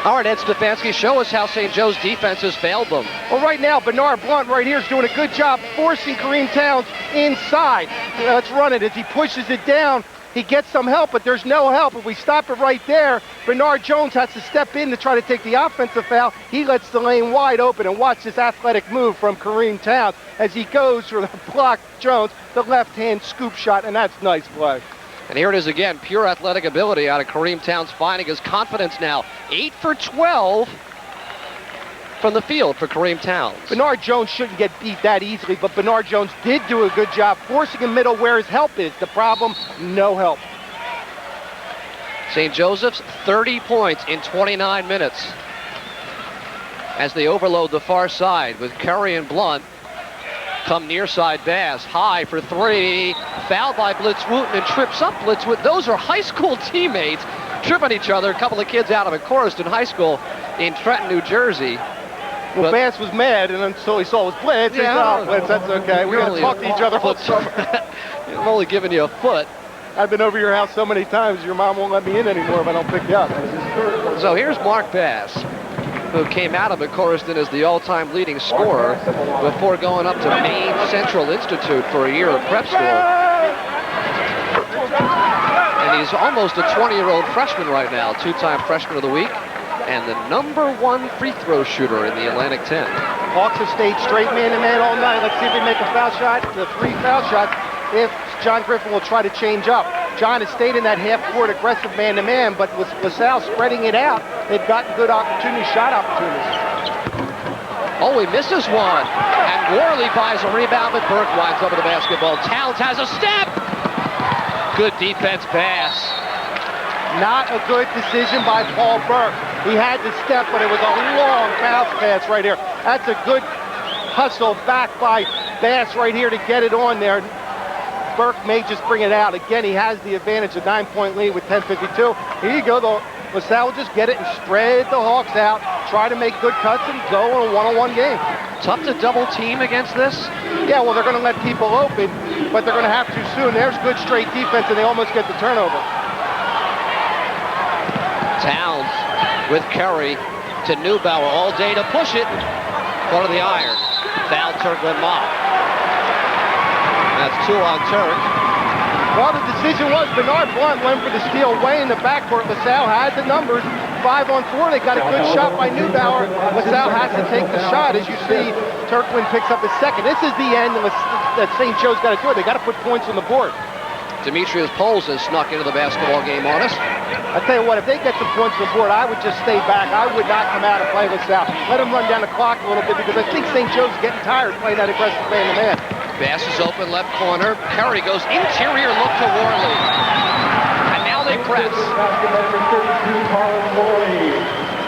All right, Ed Stefanski, show us how St. Joe's defense has failed them. Well, right now, Bernard Blunt right here is doing a good job forcing Kareem Townes inside. Let's run it. As he pushes it down, he gets some help, but there's no help. If we stop it right there, Bernard Jones has to step in to try to take the offensive foul. He lets the lane wide open, and watch this athletic move from Kareem Townes as he goes for the block Jones, the left-hand scoop shot, and that's nice play. And here it is again, pure athletic ability out of Kareem Townes, finding his confidence now. 8 for 12 from the field for Kareem Townes. Bernard Jones shouldn't get beat that easily, but Bernard Jones did do a good job forcing him middle where his help is. The problem, no help. St. Joseph's 30 points in 29 minutes as they overload the far side with Curry and Blunt. Come near side Bass, high for 3, fouled by Blitz Wooten and trips up Blitz Wooten. Those are high school teammates tripping each other. A couple of kids out of a Corriston High School in Trenton, New Jersey. Well, Bass was mad, and until he saw his Blitz, he said, Blitz, that's okay. We're going to talk to each other all summer. I'm only giving you a foot. I've been over your house so many times, your mom won't let me in anymore if I don't pick you up. So here's Mark Bass, who came out of McCorriston as the all-time leading scorer before going up to Maine Central Institute for a year of prep school. And he's almost a 20-year-old freshman right now, 2-time freshman of the week, and the #1 free throw shooter in the Atlantic 10. Hawks have stayed straight man-to-man all night. Let's see if they make a foul shot. The 3 foul shots, if John Griffin will try to change up. John has stayed in that half-court aggressive man-to-man, but with LaSalle spreading it out, they've gotten good opportunities, shot opportunities. Oh, he misses one. And Warley buys a rebound, but Burke winds up with the basketball. Townes has a step. Good defense pass. Not a good decision by Paul Burke. He had to step, but it was a long bounce pass right here. That's a good hustle back by Bass right here to get it on there. Burke may just bring it out. Again, he has the advantage, a 9-point lead with 10:52. Here you go, though. LaSalle will just get it and spread the Hawks out, try to make good cuts and go in a one-on-one game. Tough to double team against this? Yeah, well, they're going to let people open, but they're going to have to soon. There's good straight defense, and they almost get the turnover. Townes with Curry to Neubauer all day to push it. Front of the iron. Foul Turkland Mock. That's 2 on Turk. Well, the decision was Bernard Blunt went for the steal way in the backcourt. LaSalle had the numbers. 5 on 4. They got a good shot by Neubauer. LaSalle has to take the shot. As you see, Turkland picks up his second. This is the end that St. Joe's got to do it. They got to put points on the board. Demetrius Poles has snuck into the basketball game on us. I tell you what, if they get some points on the board, I would just stay back. I would not come out and play LaSalle. Let them run down the clock a little bit because I think St. Joe's getting tired playing that aggressive man-to-man. Bass is open left corner. Curry goes interior look to Warley. And now they press.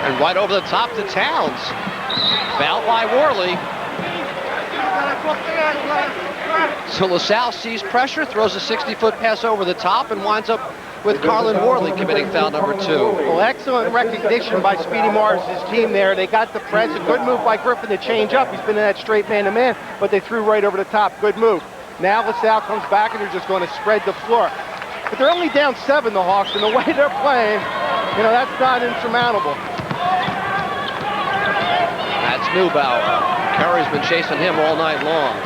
And right over the top to Townes. Fouled by Warley. So LaSalle sees pressure, throws a 60-foot pass over the top, and winds up with Carlin Warley committing foul number 2. Well, excellent recognition by Speedy Morris' team there. They got the press. A good move by Griffin to change up. He's been in that straight man-to-man, but they threw right over the top. Good move. Now LaSalle comes back, and they're just going to spread the floor. But they're only down 7, the Hawks, and the way they're playing, you know, that's not insurmountable. That's Neubauer. Curry's been chasing him all night long.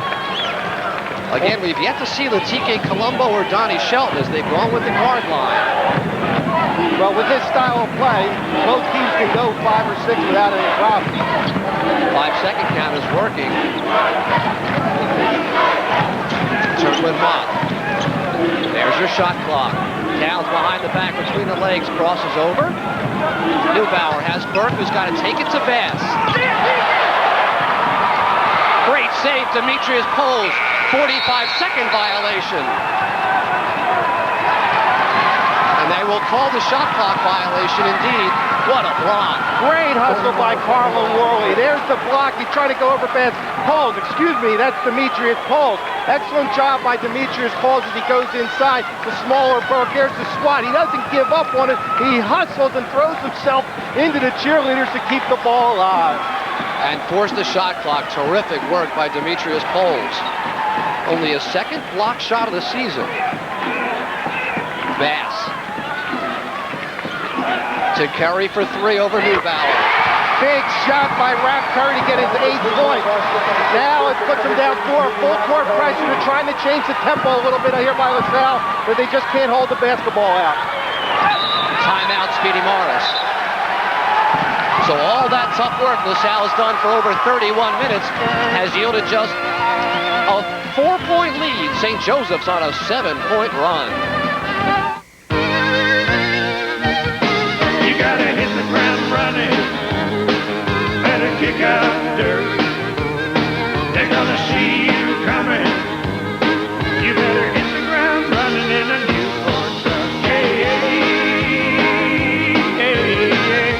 Again, we've yet to see Latique Colombo or Donnie Shelton as they've gone with the guard line. Well, with this style of play, both teams can go 5 or 6 without any problem. 5-second count is working. Turkland Mock. There's your shot clock. Townes behind the back between the legs, crosses over. Neubauer has Burke, who's got to take it to Bass. Great save, Demetrius Poles. 45-second violation. And they will call the shot clock violation indeed. What a block. Great hustle by Carlin Warley. There's the block. He's trying to go over Bass. Poles, excuse me, that's Demetrius Poles. Excellent job by Demetrius Poles as he goes inside. The smaller Burke. There's the swat. He doesn't give up on it. He hustles and throws himself into the cheerleaders to keep the ball alive. And force the shot clock. Terrific work by Demetrius Poles. Only a second block shot of the season. Bass. To Curry for 3 over Neubauer. Big shot by Raph Curry to get his 8th point. Now it puts him down 4. Full court pressure. They're trying to change the tempo a little bit here by LaSalle, but they just can't hold the basketball out. Timeout, Speedy Morris. So all that tough work LaSalle has done for over 31 minutes has yielded just a 4-point lead. St. Joseph's on a 7-point run. You gotta hit the ground running. Better kick out dirt. They're gonna see you coming. You better hit the ground running in a newborn truck. Hey, hey, hey, hey.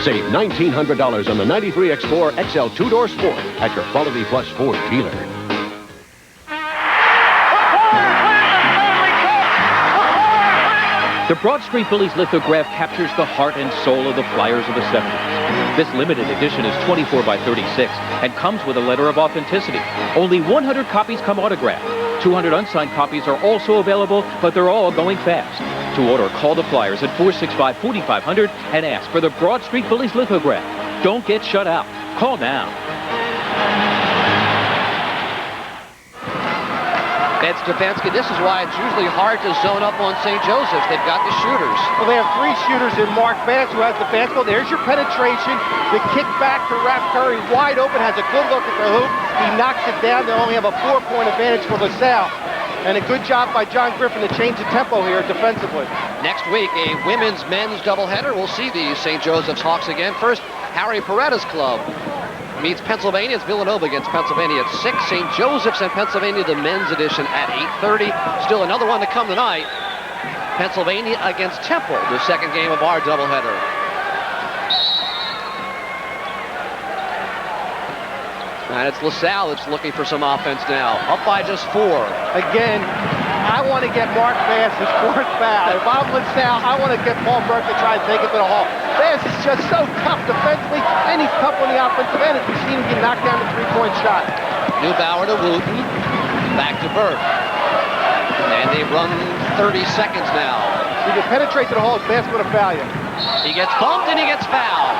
Save $1,900 on the 93 Explorer XL 2-door Sport at your Quality Plus Ford dealer. The Broad Street Bullies lithograph captures the heart and soul of the Flyers of the 70s. This limited edition is 24 by 36 and comes with a letter of authenticity. Only 100 copies come autographed. 200 unsigned copies are also available, but they're all going fast. To order, call the Flyers at 465-4500 and ask for the Broad Street Bullies lithograph. Don't get shut out. Call now. Ed Stefanski, this is why it's usually hard to zone up on St. Joseph's. They've got the shooters. Well, they have 3 shooters in Mark Bass, who has the basketball. There's your penetration. The kick back to Raph Curry, wide open, has a good look at the hoop. He knocks it down. They only have a 4-point advantage for LaSalle. And a good job by John Griffin to change the tempo here defensively. Next week, a women's-men's doubleheader. We'll see the St. Joseph's Hawks again. First, Harry Paretta's club meets Pennsylvania. It's Villanova against Pennsylvania at 6. St. Joseph's and Pennsylvania, the men's edition at 8:30. Still another one to come tonight. Pennsylvania against Temple, the second game of our doubleheader. And it's LaSalle that's looking for some offense now. Up by just 4. Again, I want to get Mark Bass his 4th foul. If I'm LaSalle, I want to get Paul Burke to try and take it to the hole. Bass is just so tough defensively, and he's tough on the offensive end. As we've seen him get knocked down the 3-point shot. Neubauer to Wooten. Back to Burke. And they run 30 seconds now. If you can penetrate to the hole, Bass going to foul you. He gets bumped and he gets fouled.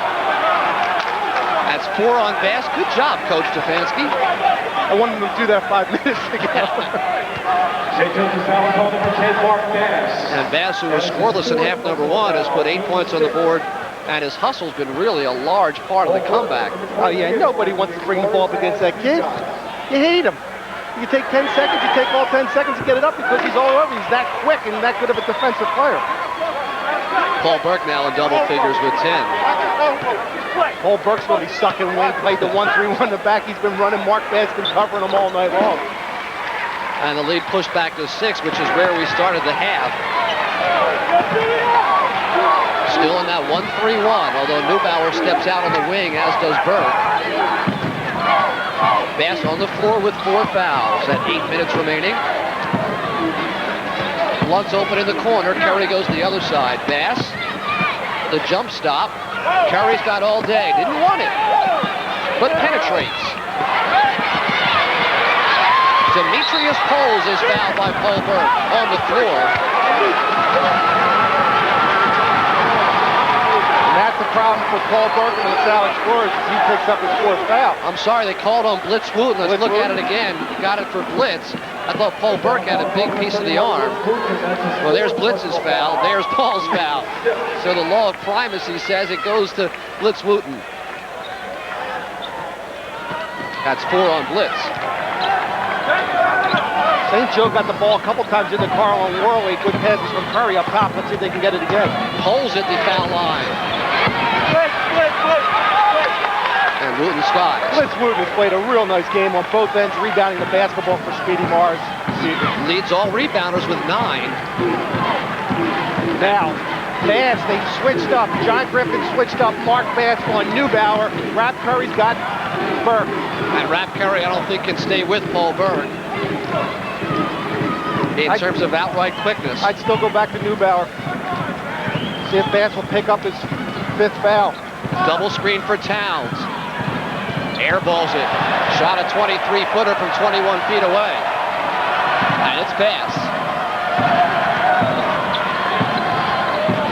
That's 4 on Bass. Good job, Coach Stefanski. I wanted him to do that 5 minutes ago. St. Joseph's foul called number 10, Mark Bass. And Bass, who was scoreless in half number 1, has put 8 points on the board, and his hustle's been really a large part of the comeback. Oh, yeah, nobody wants to bring the ball up against that kid. You hate him. You take 10 seconds, you take all 10 seconds to get it up because he's all over. He's that quick and that good of a defensive player. Paul Burke now in double figures with 10. Paul Burke's going to be sucking wind. Played the 1-3-1 in the back. He's been running. Mark Bass been covering him all night long. And the lead pushed back to 6, which is where we started the half. Still in that 1-3-1, although Neubauer steps out on the wing, as does Burke. Bass on the floor with 4 fouls at 8 minutes remaining. Blunt's open in the corner. Curry goes to the other side. Bass, the jump stop. Curry's got all day. Didn't want it, but penetrates. Demetrius Poles is fouled by Paul Burke on the floor. And that's the problem for Paul Burke and the Salle Explorers is he picks up his 4th foul. I'm sorry, they called on Blitz Wooten. Let's look at it again. Got it for Blitz. I thought Paul Burke had a big piece of the arm. Well, there's Blitz's foul. There's Paul's foul. So the law of primacy says it goes to Blitz Wooten. That's 4 on Blitz. St. Joe got the ball a couple times into Carlin Warley. Good passes from Curry up top. Let's see if they can get it again. Poles at the foul line. And Wooten skies. Blitz Wooten has played a real nice game on both ends, rebounding the basketball for Speedy Morris. Leads all rebounders with 9. Now, Bass, they switched up. John Griffin switched up Mark Bass on Neubauer. Rap Curry's got Burke. And Rap Curry, I don't think, can stay with Paul Burke in terms of outright quickness. I'd still go back to Neubauer. See if Bass will pick up his 5th foul. Double screen for Townes. Airballs it. Shot a 23-footer from 21 feet away. And it's Bass.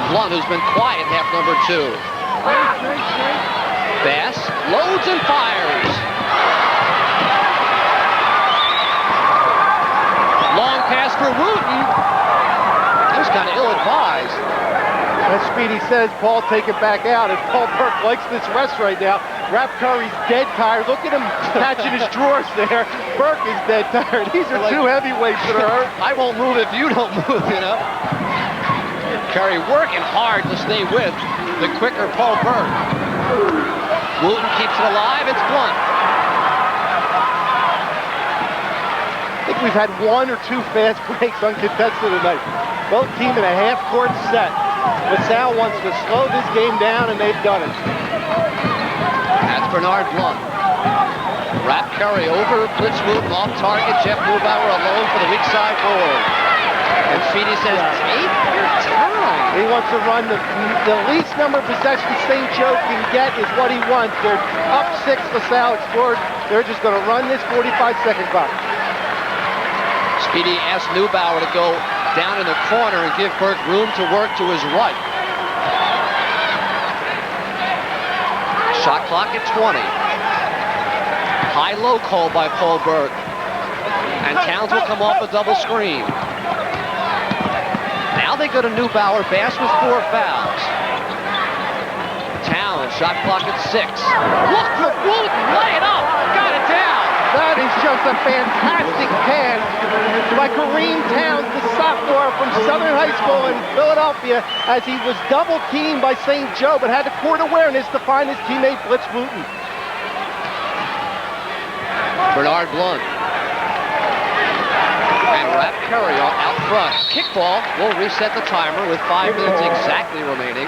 Blunt, who's been quiet half number 2. Bass loads and fires. Long pass for Wooten. That was kind of ill-advised. As Speedy says, Paul take it back out. And Paul Burke likes this rest right now. Rap Curry's dead tired. Look at him catching his drawers there. Burke is dead tired. These are 2 heavyweights that are hurt. I won't move if you don't move, you know. Curry working hard to stay with the quicker Paul Burke. Wooten keeps it alive. It's Blunt. I think we've had 1 or 2 fast breaks uncontested tonight. Both team in a half-court set. LaSalle wants to slow this game down, and they've done it. That's Bernard Blunt. Rap Curry over Blitz Wooten off target. Jeff Neubauer alone for the weak side forward. And Speedy says, take your time. He wants to run the least number of possessions St. Joe can get is what he wants. They're up 6, LaSalle Explorers. They're just going to run this 45-second clock. Speedy asked Neubauer to go down in the corner and give Burke room to work to his right. Shot clock at 20. High-low call by Paul Burke. And Townes will come off a double screen. Now they go to Neubauer. Bass with 4 fouls. Townes, shot clock at 6. Look for Wooten, lay it up, got it down. That is just a fantastic pass by Kareem Townes, the sophomore from Southern High School in Philadelphia, as he was double teamed by St. Joe, but had the court awareness to find his teammate Blitz Wooten. Bernard Blunt. And Rap Curry out front. Kickball will reset the timer with 5 minutes exactly remaining.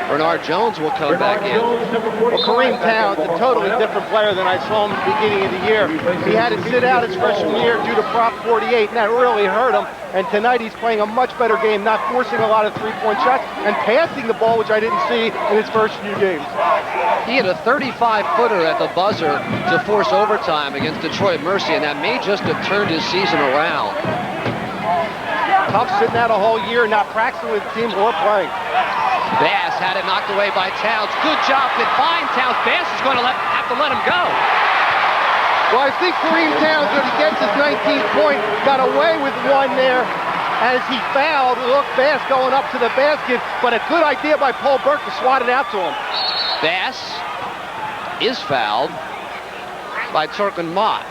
Bernard Jones will come back in. Well, Kareem Townes, a totally different player than I saw him at the beginning of the year. He had to sit out his freshman year due to Prop 48, and that really hurt him. And tonight he's playing a much better game, not forcing a lot of three-point shots and passing the ball, which I didn't see in his first few games. He had a 35-footer at the buzzer to force overtime against Detroit Mercy, and that may just have turned his season around. Tough sitting out a whole year, not practicing with the team or playing. Bass had it knocked away by Townes. Good job to find Townes. Bass is going to have to let him go. Well, I think Kareem Townes, when he gets his 19th point, got away with one there as he fouled. Look, Bass going up to the basket, but a good idea by Paul Burke to swat it out to him. Bass is fouled by Turpin Mott.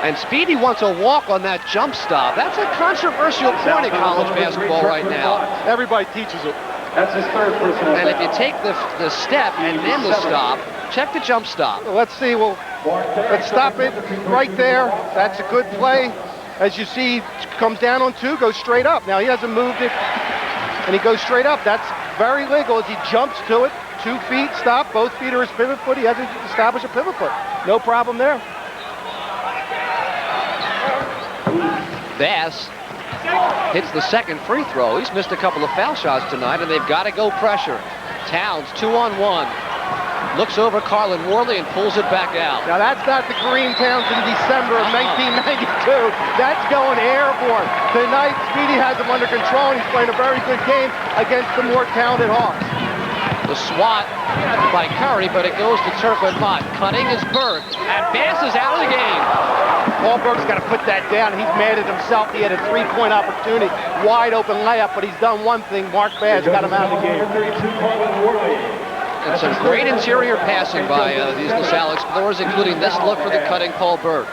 And Speedy wants a walk on that jump stop. That's a controversial point in college basketball right now. Everybody teaches it. That's his third personal And if you take the step and then the stop, check the jump stop. Let's see. Well, let's stop it right there. That's a good play. As you see, comes down on two, goes straight up. Now he hasn't moved it, and he goes straight up. That's very legal as he jumps to it. 2 feet, stop. Both feet are his pivot foot. He hasn't established a pivot foot. No problem there. Bass hits the second free throw. He's missed a couple of foul shots tonight, and they've got to go pressure. Townes, 2-on-1. Looks over Carlin Warley and pulls it back out. Now that's not the Kareem Townes in December of 1992. That's going airborne. Tonight, Speedy has him under control, and he's playing a very good game against the more talented Hawks. The swat by Curry, but it goes to Turpin Mott. Cutting is Burke, and Bass is out of the game. Paul Burke's got to put that down. He's mad at himself. He had a 3-point opportunity, wide open layup, but he's done one thing. Mark Bass got him out of the game. And some great interior passing by these LaSalle Explorers, including this look for the cutting Paul Burke.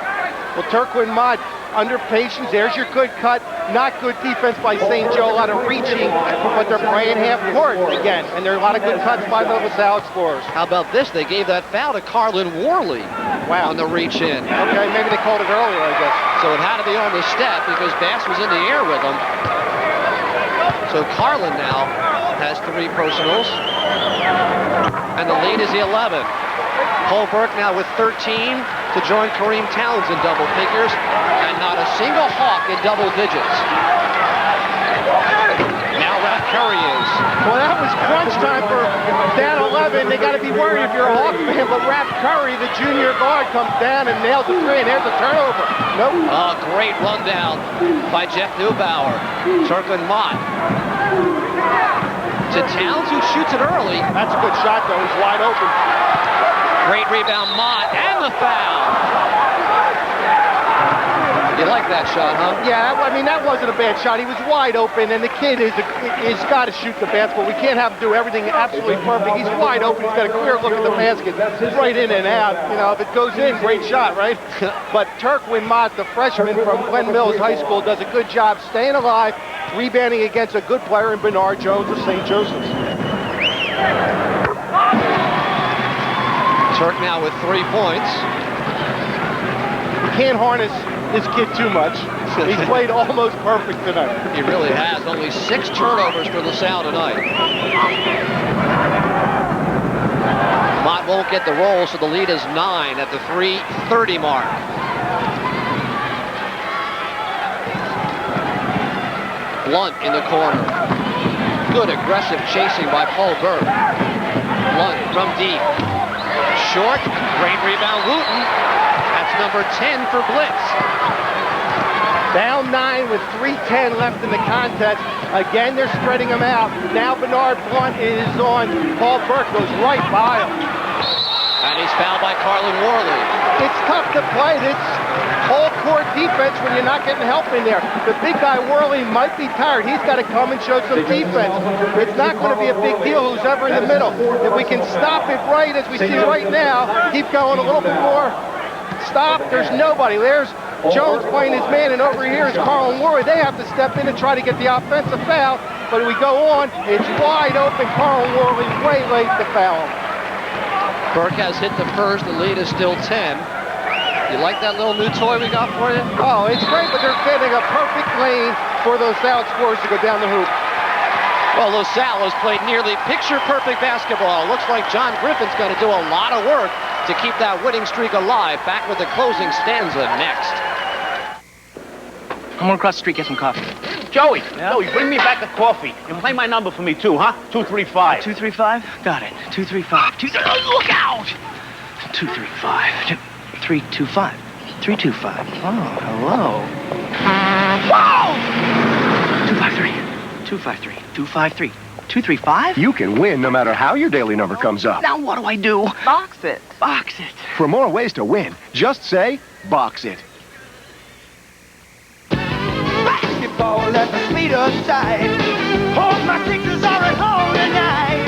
Well, Turpin Mott under patience. There's your good cut. Not good defense by St. Joe. A lot of reaching, but they're playing half court again, and there are a lot of good cuts by the LaSalle Explorers. How about this? They gave that foul to Carlin Warley on the reach in. Okay, maybe they called it earlier, I guess. So it had to be on the step because Bass was in the air with him. So Carlin now has 3 personals, and the lead is 11. Paul Burke now with 13 to join Kareem Townes in double figures, and not a single Hawk in double digits. Now Ralph Curry is. Well, that was crunch time for down 11. They got to be worried if you're a Hawk fan, but Ralph Curry, the junior guard, comes down and nails the 3, and there's a turnover. Nope. Oh, great rundown by Jeff Neubauer. Turpin Mott to Townes, who shoots it early. That's a good shot, though. He's wide open. Great rebound, Mott, and the foul. You like that shot, huh? Yeah, I mean, that wasn't a bad shot. He was wide open, and the kid is got to shoot the basketball. We can't have him do everything absolutely perfect. He's wide open. He's got a clear look at the basket. It's right in and out. You know, if it goes in, great shot, right? But Turpin Mott, the freshman from Glen Mills High School, does a good job staying alive, rebounding against a good player in Bernard Jones of St. Joseph's. Turk now with 3 points. You can't harness this kid too much. He's played almost perfect tonight. He really has. Only 6 turnovers for LaSalle tonight. Mott won't get the roll, so the lead is 9 at the 3:30 mark. Blunt in the corner. Good aggressive chasing by Paul Burke. Blunt from deep. Short, great rebound, Wooten. That's number 10 for Blitz. Down 9 with 3:10 left in the contest. Again, they're spreading them out. Now Bernard Blunt is on. Paul Burke goes right by him. And he's fouled by Carlin Warley. It's tough to play this whole court defense when you're not getting help in there. The big guy, Warley, might be tired. He's got to come and show some defense. It's not going to be a big deal who's ever in the middle. If we can stop it right, as we see right now, keep going a little bit more. Stop. There's nobody. There's Jones playing his man, and over here is Carlin Warley. They have to step in and try to get the offensive foul. But we go on. It's wide open. Carlin Warley way late to foul him. Burke has hit the first. The lead is still 10. You like that little new toy we got for you? Oh, it's great, but they're getting a perfect lane for those South Explorers to go down the hoop. Well, LaSalle has played nearly picture-perfect basketball. Looks like John Griffin's going to do a lot of work to keep that winning streak alive. Back with the closing stanza next. I'm going to cross the street, get some coffee. Joey, Joey, bring me back the coffee. And play my number for me, too, huh? 235. 235? Got it. 235. Look out! 235. 325. 325. Oh, hello. Whoa! 253. 253. 253. 235? You can win no matter how your daily number comes up. Now what do I do? Box it. Box it. For more ways to win, just say, box it. Basketball at the speed of sight. All my Sixers are at home tonight.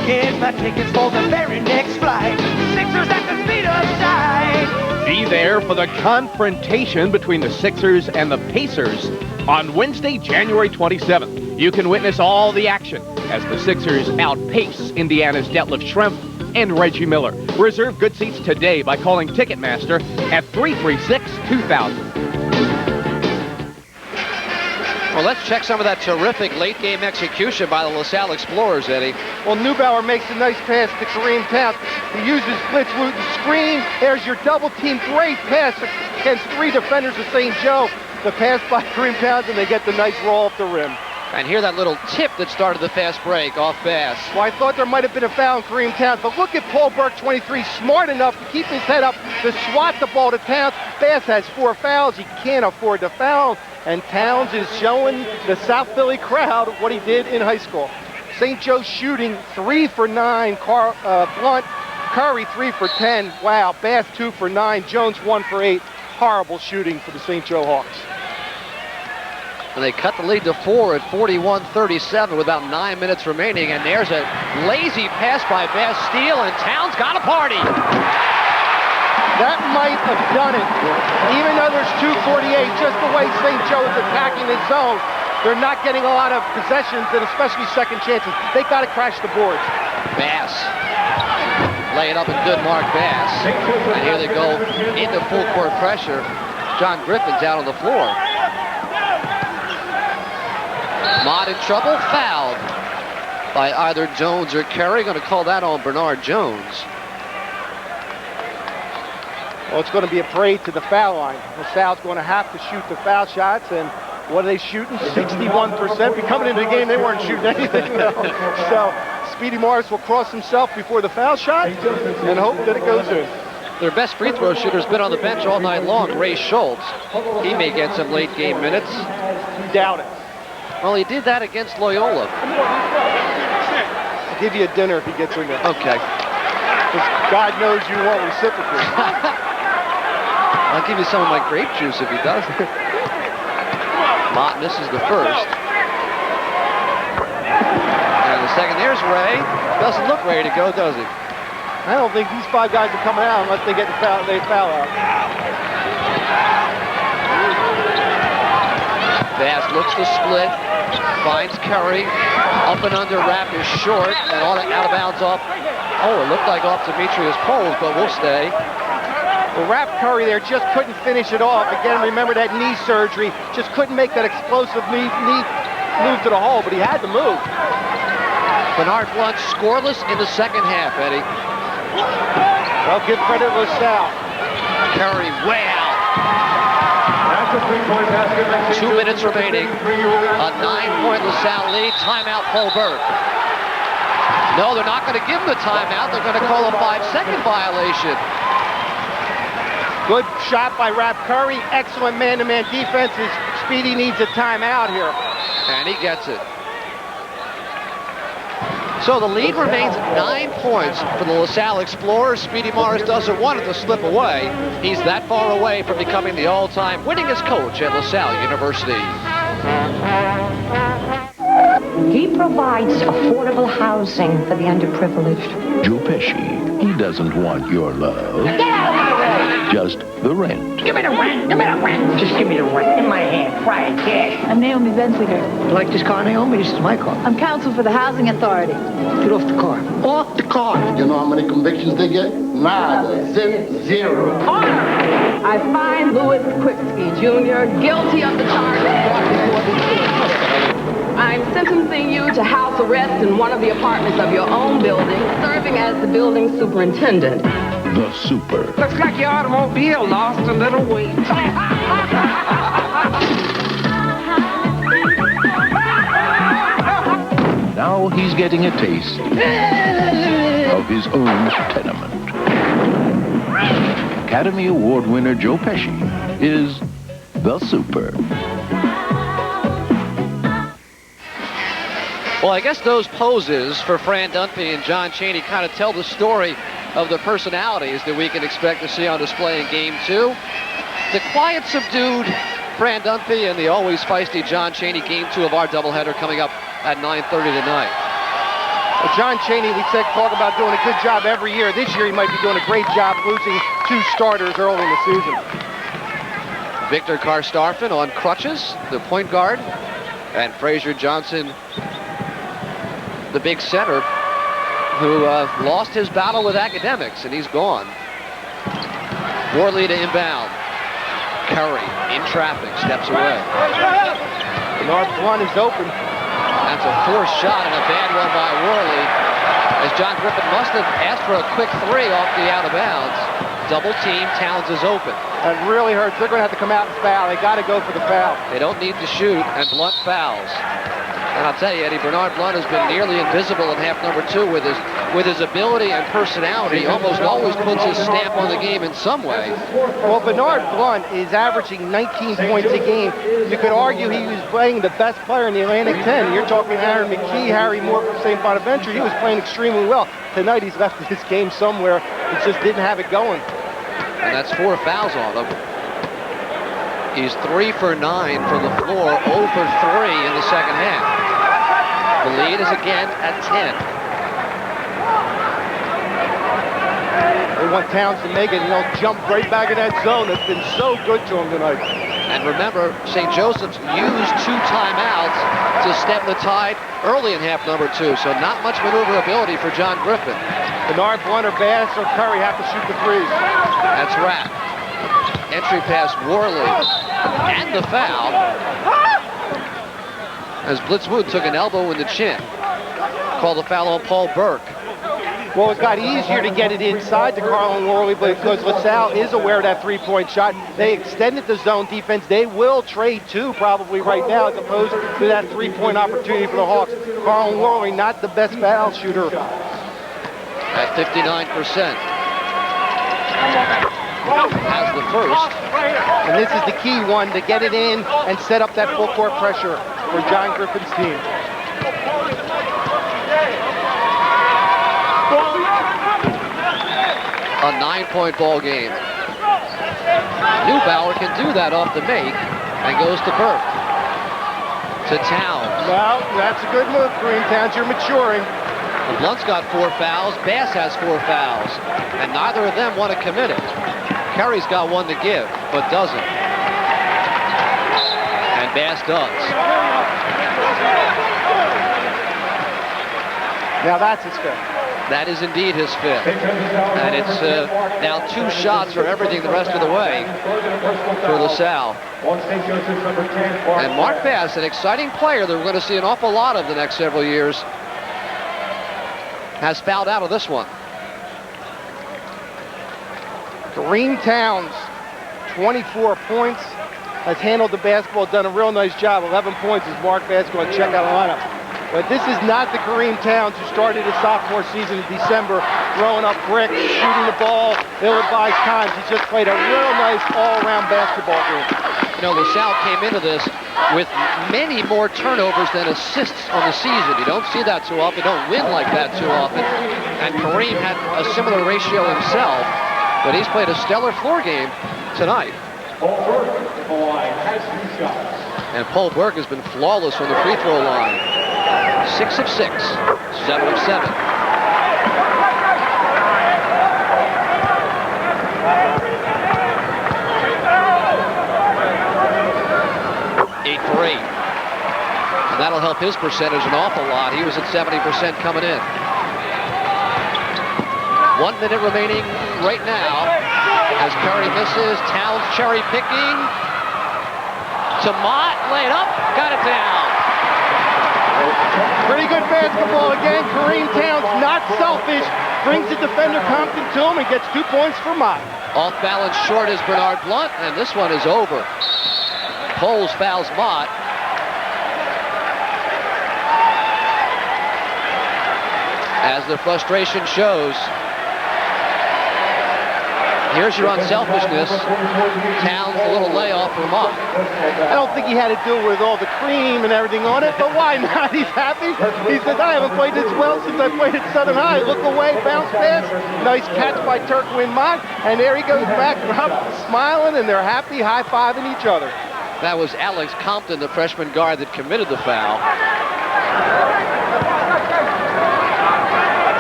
Get my tickets for the very next flight. Sixers at the speed of sight. Be there for the confrontation between the Sixers and the Pacers on Wednesday, January 27th. You can witness all the action as the Sixers outpace Indiana's Detlef Schrempf and Reggie Miller. Reserve good seats today by calling Ticketmaster at 336-2000. Well, let's check some of that terrific late-game execution by the LaSalle Explorers, Eddie. Well, Neubauer makes a nice pass to Kareem Townes. He uses Blitz Wooten screen. There's your double team. Great pass against three defenders of St. Joe. The pass by Kareem Townes, and they get the nice roll off the rim. And here that little tip that started the fast break off Bass. Well, I thought there might have been a foul on Kareem Townes, but look at Paul Burke, 23, smart enough to keep his head up to swat the ball to Townes. Bass has 4 fouls. He can't afford to foul, and Townes is showing the South Philly crowd what he did in high school. St. Joe shooting 3 for 9. Blunt, Curry 3 for 10. Wow, Bass 2 for 9. Jones 1 for 8. Horrible shooting for the St. Joe Hawks. And they cut the lead to 4 at 41-37 with about 9 minutes remaining. And there's a lazy pass by Bass Steele, and Townes got a party. That might have done it. Even though there's 2:48, just the way St. Joe is attacking his zone, they're not getting a lot of possessions, and especially second chances. They got to crash the boards. Bass. Lay it up and good mark Bass. And here they go into full court pressure. John Griffin's out on the floor. Mott in trouble, fouled by either Jones or Curry. Going to call that on Bernard Jones. Well, it's going to be a parade to the foul line. LaSalle's going to have to shoot the foul shots, and what are they shooting? 61%. Coming into the game, they weren't shooting anything, though. So Speedy Morris will cross himself before the foul shot and hope that it goes in. Their best free throw shooter's been on the bench all night long, Ray Schultz. He may get some late game minutes. Doubt it. Well, he did that against Loyola. I'll give you a dinner if he gets in there. Okay. Because God knows you won't reciprocate. I'll give you some of my grape juice if he does. Mott misses the first. And the second, there's Ray. Doesn't look ready to go, does he? I don't think these 5 guys are coming out unless they foul out. Bass looks to split, finds Curry, up and under, wrap is short, and out of bounds off. Oh, it looked like off Demetrius Poles, but we'll stay. Well, Rap Curry there just couldn't finish it off. Again, remember that knee surgery, just couldn't make that explosive knee move to the hole, but he had to move. Bernard Blunt scoreless in the second half, Eddie. Well, give credit to LaSalle. Curry way out. 2 minutes remaining. A 9-point LaSalle lead. Timeout, Paul Burke. No, they're not going to give him the timeout. They're going to call a 5-second violation. Good shot by Rap Curry. Excellent man-to-man defenses. Speedy needs a timeout here. And he gets it. So the lead remains 9 points for the LaSalle Explorers. Speedy Morris doesn't want it to slip away. He's that far away from becoming the all-time winningest coach at LaSalle University. He provides affordable housing for the underprivileged. Joe Pesci, he doesn't want your love. Get out of my way! Just the rent. Give me the rent! Give me the rent! Just give me the rent. In my hand, fried cash. I'm Naomi Benslinger. You like this car, Naomi? This is my car. I'm counsel for the Housing Authority. Get off the car. Off the car! You know how many convictions they get? Nada. Zero. Order! I find Louis Quipsky, Jr. guilty of the charges brought before this court. I'm sentencing you to house arrest in one of the apartments of your own building, serving as the building superintendent. The Super. Looks like your automobile lost a little weight. Now he's getting a taste of his own tenement. Academy Award winner Joe Pesci is the Super. Well, I guess those poses for Fran Dunphy and John Chaney kind of tell the story of the personalities that we can expect to see on display in Game 2. The quiet, subdued Fran Dunphy and the always feisty John Chaney, Game 2 of our doubleheader coming up at 9:30 tonight. Well, John Chaney, we said, talk about doing a good job every year. This year he might be doing a great job losing 2 starters early in the season. Victor Karstafen on crutches, the point guard, and Frazier Johnson, the big center, who lost his battle with academics, and he's gone. Warley to inbound. Curry in traffic, steps away. Bernard Blunt is open. That's a forced shot and a bad one by Warley, as John Griffin must have asked for a quick 3 off the out of bounds. Double team, Townes is open. That really hurts. They're going to have to come out and foul. They got to go for the foul. They don't need to shoot, and Blunt fouls. And I'll tell you, Eddie, Bernard Blunt has been nearly invisible in half number 2 with his ability and personality. He almost always puts his stamp on the game in some way. Well, Bernard Blunt is averaging 19 points a game. You could argue he was playing the best player in the Atlantic 10. You're talking Aaron McKee, Harry Moore from St. Bonaventure. He was playing extremely well. Tonight he's left his game somewhere. He just didn't have it going. And that's 4 fouls on him. He's 3 for 9 from the floor, 0 for 3 in the second half. The lead is again at 10. They want Townes to make it, and he'll jump right back in that zone. That's been so good to him tonight. And remember, St. Joseph's used 2 timeouts to stem the tide early in half number 2, so not much maneuverability for John Griffin. Bernard Blunt or Bass or Curry have to shoot the threes. That's right. Entry pass Warley and the foul, as Blitz Wooten took an elbow in the chin. Called the foul on Paul Burke. Well, it got easier to get it inside to Carlin Warley, but because LaSalle is aware of that 3-point shot, they extended the zone defense. They will trade 2 probably right now, as opposed to that 3-point opportunity for the Hawks. Carlin Warley, not the best foul shooter. At 59%. Has the first. And this is the key one, to get it in and set up that full court pressure for John Griffin's team. A 9-point ball game. Neubauer can do that off the make and goes to Burke. To Townes. Well, that's a good move, Kareem Townes. You're maturing. Well, Blunt's got 4 fouls. Bass has 4 fouls. And neither of them want to commit it. Curry's got 1 to give, but doesn't. And Bass does. Now that's his 5th. That is indeed his 5th. And it's now 2 shots for everything the rest of the way for LaSalle. And Mark Bass, an exciting player that we're going to see an awful lot of the next several years, has fouled out of this one. Kareem Townes, 24 points, has handled the basketball, done a real nice job. 11 points as Mark Bass going to check out a lineup. But this is not the Kareem Townes who started his sophomore season in December, throwing up bricks, shooting the ball, ill-advised times. He's just played a real nice all-around basketball game. You know, LaSalle came into this with many more turnovers than assists on the season. You don't see that too often. You don't win like that too often. And Kareem had a similar ratio himself, but he's played a stellar floor game tonight. And Paul Burke has been flawless on the free throw line. 6 of 6, 7 of 7. And that'll help his percentage an awful lot. He was at 70% coming in. 1 minute remaining right now as Curry misses. Townes cherry picking. To Mott, laid up, got it down. Pretty good basketball again. Kareem Townes, not selfish, brings the defender Compton to him and gets 2 points for Mott. Off balance short is Bernard Blunt, and this one is over. Poles fouls Mott. As the frustration shows. Here's your unselfishness. Townes, a little layoff for Mott. I don't think he had to do it with all the cream and everything on it, but why not? He's happy. He says, I haven't played this well since I played at Southern High. Look away, bounce pass. Nice catch by Turquin Mott, and there he goes back up, smiling, and they're happy, high-fiving each other. That was Alex Compton, the freshman guard that committed the foul.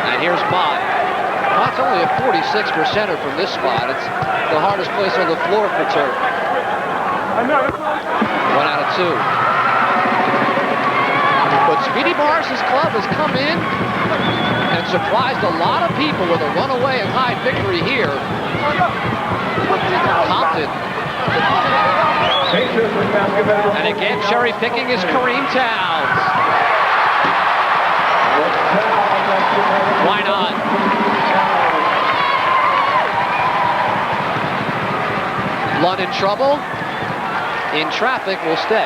And here's Mott. Mott's only a 46%er from this spot. It's the hardest place on the floor for Turk. 1 out of 2. But Speedy Morris's club has come in and surprised a lot of people with a runaway and high victory here. Compton. And again, cherry picking is Kareem Townes. Why not? Blunt in trouble. In traffic will stay.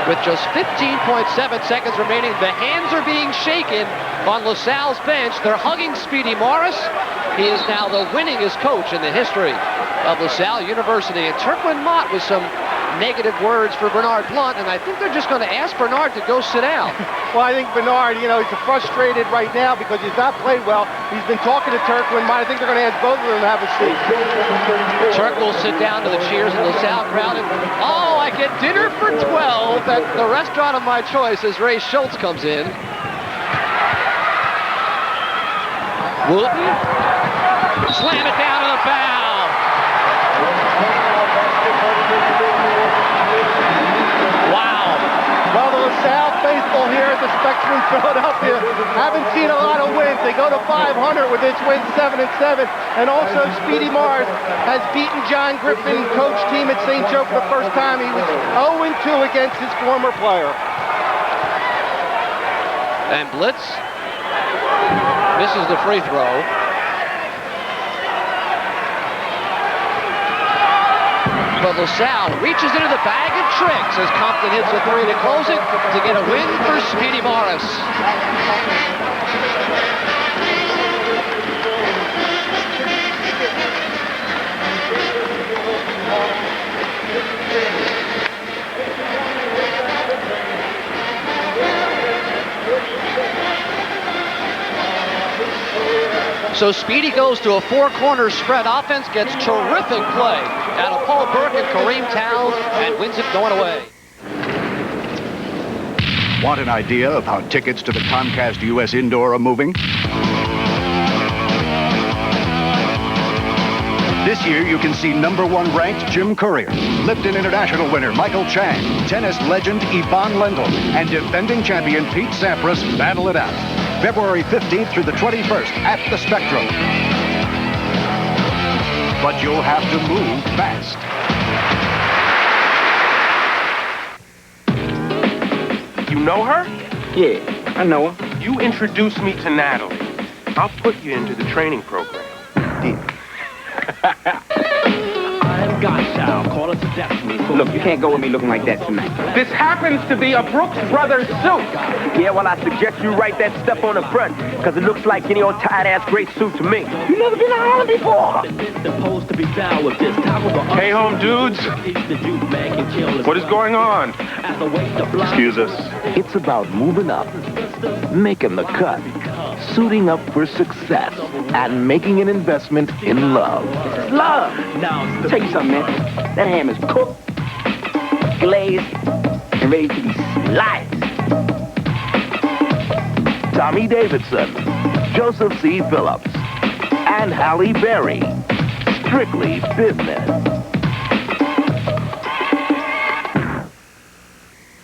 With just 15.7 seconds remaining, the hands are being shaken on LaSalle's bench. They're hugging Speedy Morris. He is now the winningest coach in the history of LaSalle University. And Turquin Mott with some negative words for Bernard Blunt, and I think they're just going to ask Bernard to go sit down. Well, I think Bernard, he's frustrated right now because he's not played well. He's been talking to Turquin Mott. I think they're going to ask both of them to have a seat. Turk will sit down to the cheers of the LaSalle crowd, and oh, I get dinner for 12 at the restaurant of my choice as Ray Schultz comes in. Wooten, slam it down to the foul. Well, the LaSalle faithful here at the Spectrum in Philadelphia haven't seen a lot of wins. They go to 500 with this win, 7-7. And also, Speedy Morris has beaten John Griffin, coach team at St. Joe for the first time. He was 0-2 against his former player. And Blitz misses the free throw. But LaSalle reaches into the bag of tricks as Compton hits a three to close it to get a win for Speedy Morris. So Speedy goes to a four-corner spread offense, gets terrific play out of Paul Burke and Kareem Townes, and wins it going away. Want an idea of how tickets to the Comcast US Indoor are moving? This year, you can see #1 ranked Jim Courier, Lipton International winner Michael Chang, tennis legend Yvonne Lendl, and defending champion Pete Sampras battle it out. February 15th through the 21st at the Spectrum. But you'll have to move fast. You know her? Yeah, I know her. You introduced me to Natalie. I'll put you into the training program. Deal. I'm Goshal. Call us a destiny. Look, you can't go with me looking like that tonight. This happens to be a Brooks Brothers suit. Yeah, well, I suggest you write that stuff on the front, because it looks like any old tight-ass gray suit to me. You never been to Harlem before. Hey, home dudes. What is going on? Excuse us. It's about moving up, making the cut, suiting up for success, and making an investment in love. Love. Now, tell you something, man. That ham is cooked, glazed, and ready to be sliced. Tommy Davidson, Joseph C. Phillips, and Halle Berry. Strictly Business.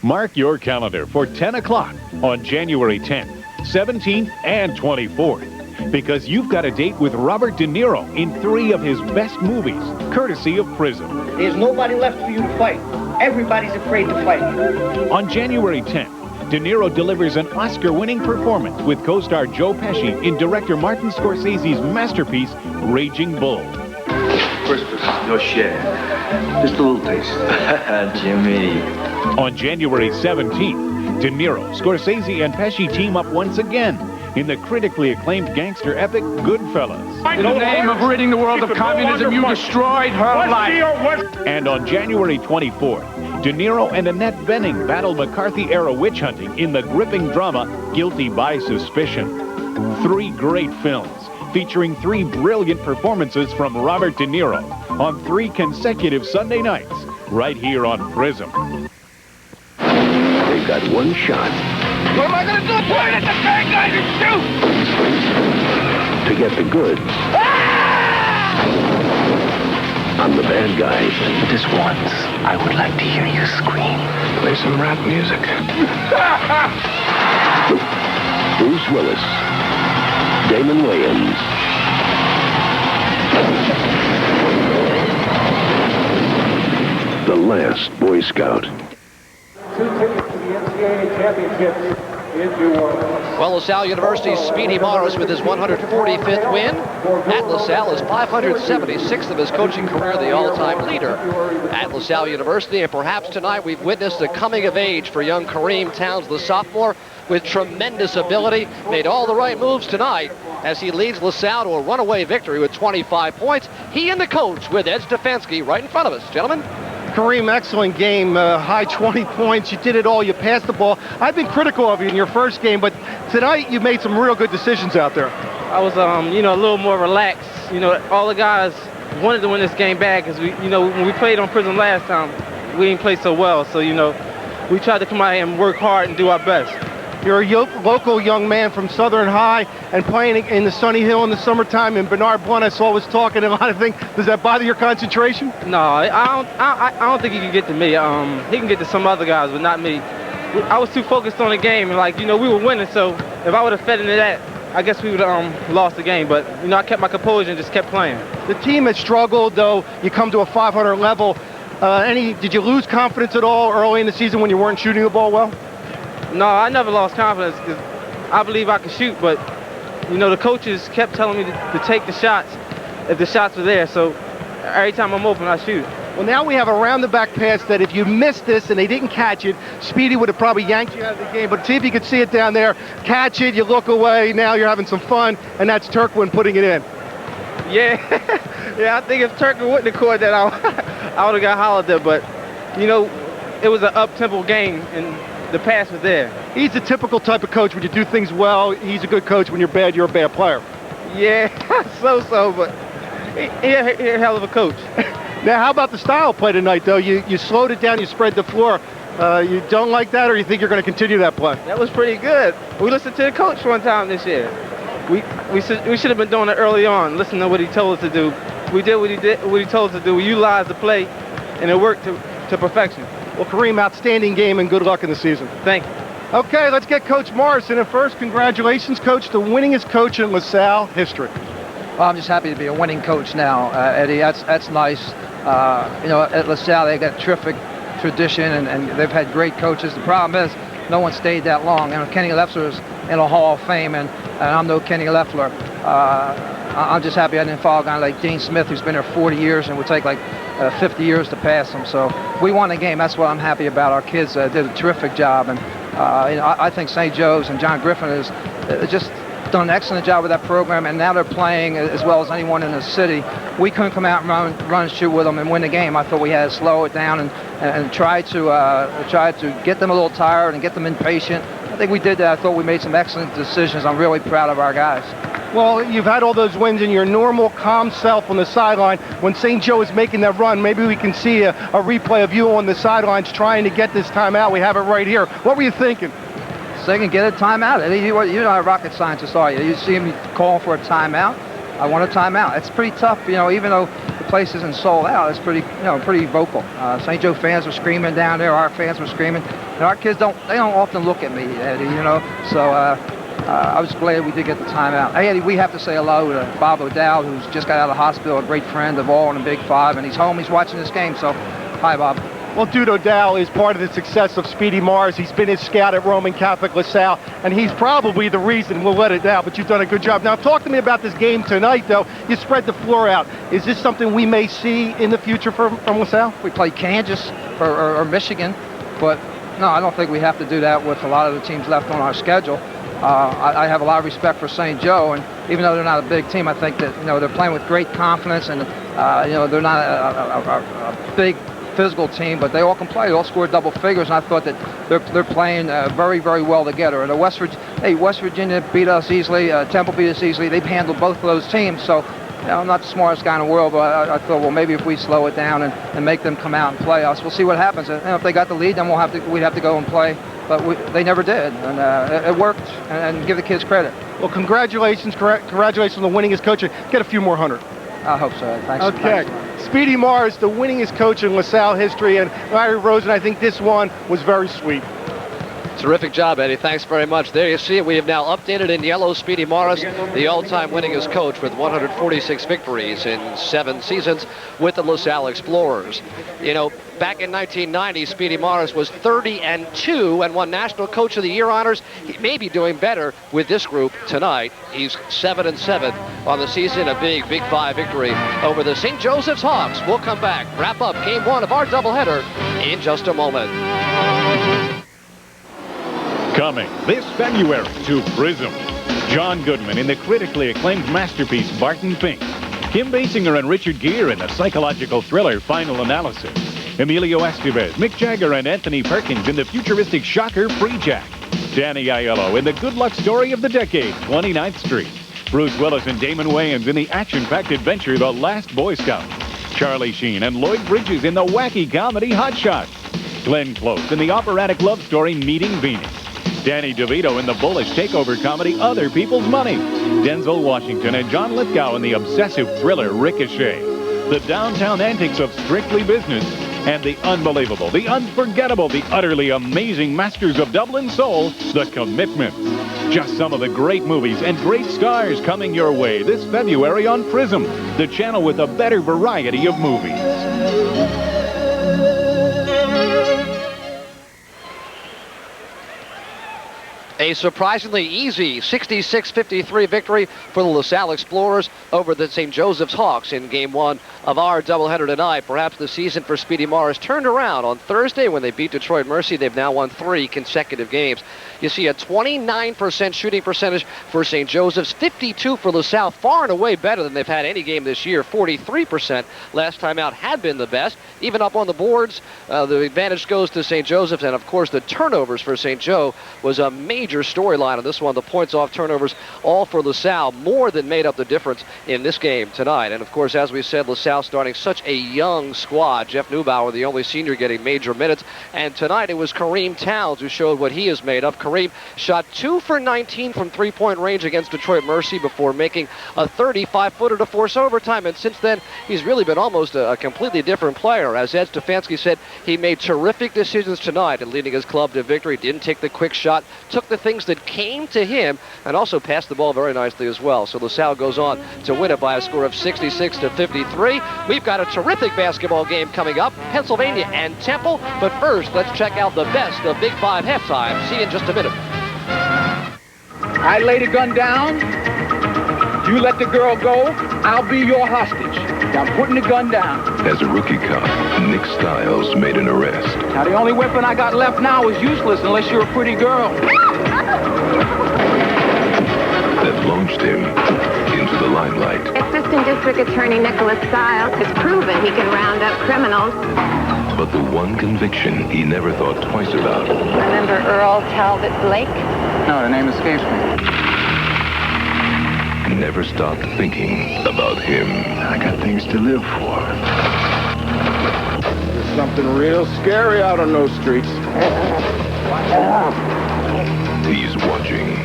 Mark your calendar for 10 o'clock on January 10th, 17th, and 24th. Because you've got a date with Robert De Niro in 3 of his best movies, courtesy of Prism. There's nobody left for you to fight. Everybody's afraid to fight. On January 10th, De Niro delivers an Oscar-winning performance with co-star Joe Pesci in director Martin Scorsese's masterpiece, Raging Bull. First, your share. Just a little taste. Jimmy. On January 17th, De Niro, Scorsese, and Pesci team up once again in the critically acclaimed gangster epic Goodfellas. In the name of ridding the world of communism, you destroyed her life. And on January 24th, De Niro and Annette Bening battle McCarthy-era witch hunting in the gripping drama Guilty by Suspicion. 3 great films featuring 3 brilliant performances from Robert De Niro on 3 consecutive Sunday nights, right here on Prism. They've got one shot. What am I going to do? Point at the bad guys and shoot! To get the goods. I'm the bad guys. Just once, I would like to hear you scream. Play some rap music. Bruce Willis. Damon Wayans. The Last Boy Scout. 2 tickets to the NCAA championships in New Orleans. Well, LaSalle University's Speedy Morris with his 145th win. At LaSalle is 576th of his coaching career, the all-time leader at LaSalle University. And perhaps tonight we've witnessed a coming of age for young Kareem Townes, the sophomore, with tremendous ability. Made all the right moves tonight as he leads LaSalle to a runaway victory with 25 points. He and the coach with Ed Stefanski right in front of us. Gentlemen. Kareem, excellent game, high 20 points. You did it all. You passed the ball. I've been critical of you in your first game, but tonight you made some real good decisions out there. I was, a little more relaxed. All the guys wanted to win this game bad because when we played on Prism last time, we didn't play so well. So, we tried to come out here and work hard and do our best. You're a local young man from Southern High and playing in the Sunny Hill in the summertime. And Bernard Blunt, I saw, was talking a lot of things. Does that bother your concentration? No, I don't think he can get to me. He can get to some other guys, but not me. I was too focused on the game, and we were winning. So if I would have fed into that, I guess we would have lost the game. But I kept my composure and just kept playing. The team has struggled, though. You come to a 500 level. Did you lose confidence at all early in the season when you weren't shooting the ball well? No, I never lost confidence because I believe I could shoot, but, the coaches kept telling me to take the shots if the shots were there. So every time I'm open, I shoot. Well, now we have a round-the-back pass that if you missed this and they didn't catch it, Speedy would have probably yanked you out of the game. But see if you could see it down there. Catch it, you look away, now you're having some fun, and that's Turquin putting it in. Yeah, I think if Turquin wouldn't have caught that, I would have got hollered at. But, it was an up-tempo game, and the pass was there. He's the typical type of coach. When you do things well, he's a good coach. When you're bad, you're a bad player. Yeah, but he's a hell of a coach. Now, how about the style of play tonight, though? You slowed it down, you spread the floor. You don't like that, or you think you're going to continue that play? That was pretty good. We listened to the coach one time this year. We should have been doing it early on, listening to what he told us to do. We did what he told us to do. We utilized the play, and it worked to perfection. Well, Kareem, outstanding game and good luck in the season. Thank you. Okay, let's get Coach Morrison in first. Congratulations, Coach, the winningest coach in LaSalle history. Well, I'm just happy to be a winning coach now, Eddie. That's nice. At LaSalle, they got terrific tradition, and they've had great coaches. The problem is no one stayed that long. Kenny Loeffler's in a Hall of Fame, and I'm no Kenny Loeffler. I'm just happy I didn't follow a guy like Dean Smith, who's been there 40 years and would take 50 years to pass him. So we won the game. That's what I'm happy about. Our kids did a terrific job, and I think St. Joe's and John Griffin has just done an excellent job with that program, and now they're playing as well as anyone in the city. We couldn't come out and run and shoot with them and win the game. I thought we had to slow it down and try to get them a little tired and get them impatient. I think we did that. I thought we made some excellent decisions. I'm really proud of our guys. Well, you've had all those wins in your normal, calm self on the sideline. When St. Joe is making that run, maybe we can see a replay of you on the sidelines trying to get this timeout. We have it right here. What were you thinking? Thinking, get a timeout. You're not a rocket scientist, are you? You see me calling for a timeout. I want a timeout. It's pretty tough, even though the place isn't sold out. It's pretty vocal. St. Joe fans were screaming down there. Our fans were screaming. And our kids don't often look at me, Eddie, So I was glad we did get the timeout. Hey, Eddie, we have to say hello to Bob O'Dowd, who's just got out of the hospital, a great friend of all in the Big Five, and he's home. He's watching this game. So, hi, Bob. Well, Dude O'Dowd is part of the success of Speedy Morris. He's been his scout at Roman Catholic LaSalle, and he's probably the reason. We'll let it down, but you've done a good job. Now, talk to me about this game tonight, though. You spread the floor out. Is this something we may see in the future from LaSalle? We play Kansas or Michigan, but no, I don't think we have to do that with a lot of the teams left on our schedule. I have a lot of respect for St. Joe, and even though they're not a big team, I think that they're playing with great confidence, and they're not a big physical team, but they all can play. They all scored double figures, and I thought that they're playing very, very well together. And West Virginia beat us easily. Temple beat us easily. They've handled both of those teams. So I'm not the smartest guy in the world, but I thought, well, maybe if we slow it down and make them come out and play us, we'll see what happens. And if they got the lead, then we'd have to go and play. But they never did, and it worked. And give the kids credit. Well, congratulations on the winningest coach. Get a few more 100. I hope so. Thanks. Okay. Thanks. Speedy Morris, the winningest coach in LaSalle history, and Larry Rosen, I think this one was very sweet. Terrific job, Eddie. Thanks very much. There you see it. We have now updated in yellow Speedy Morris, the all-time winningest coach with 146 victories in 7 seasons with the LaSalle Explorers. Back in 1990, Speedy Morris was 30-2 and won National Coach of the Year honors. He may be doing better with this group tonight. He's 7-7 on the season, a big Big 5 victory over the St. Joseph's Hawks. We'll come back, wrap up Game 1 of our doubleheader in just a moment. Coming this February to Prism, John Goodman in the critically acclaimed masterpiece Barton Fink, Kim Basinger and Richard Gere in the psychological thriller Final Analysis, Emilio Estevez, Mick Jagger and Anthony Perkins in the futuristic shocker Free Jack, Danny Aiello in the good luck story of the decade 29th Street, Bruce Willis and Damon Wayans in the action-packed adventure The Last Boy Scout, Charlie Sheen and Lloyd Bridges in the wacky comedy Hot Shots, Glenn Close in the operatic love story Meeting Venus, Danny DeVito in the bullish takeover comedy Other People's Money, Denzel Washington and John Lithgow in the obsessive thriller Ricochet, the downtown antics of Strictly Business, and the unbelievable, the unforgettable, the utterly amazing Masters of Dublin Soul, The Commitment. Just some of the great movies and great stars coming your way this February on Prism, the channel with a better variety of movies. A surprisingly easy 66-53 victory for the LaSalle Explorers over the St. Joseph's Hawks in Game 1 of our doubleheader tonight. Perhaps the season for Speedy Morris turned around on Thursday when they beat Detroit Mercy. They've now won 3 consecutive games. You see a 29% shooting percentage for St. Joseph's, 52 for LaSalle, far and away better than they've had any game this year. 43% last time out had been the best. Even up on the boards, the advantage goes to St. Joseph's, and of course the turnovers for St. Joe was a major storyline on this one. The points off turnovers all for LaSalle more than made up the difference in this game tonight. And of course, as we said, LaSalle starting such a young squad. Jeff Neubauer, the only senior, getting major minutes. And tonight it was Kareem Townes who showed what he is made of. Kareem shot 2 for 19 from three-point range against Detroit Mercy before making a 35-footer to force overtime. And since then, he's really been almost a completely different player. As Ed Stefanski said, he made terrific decisions tonight in leading his club to victory. Didn't take the quick shot, took the things that came to him, and also passed the ball very nicely as well. So LaSalle goes on to win it by a score of 66-53. We've got a terrific basketball game coming up, Pennsylvania and Temple. But first, let's check out the best of Big 5 halftime. See you in just a minute. I lay the gun down. You let the girl go. I'll be your hostage. I'm putting the gun down. As a rookie cop, Nick Stiles made an arrest. Now, the only weapon I got left now is useless unless you're a pretty girl. That launched him into the limelight. Assistant District Attorney Nicholas Stiles has proven he can round up criminals. But the one conviction he never thought twice about. Remember Earl Talbot Blake? No, the name escapes me. Never stopped thinking about him. I got things to live for. There's something real scary out on those streets. He's watching.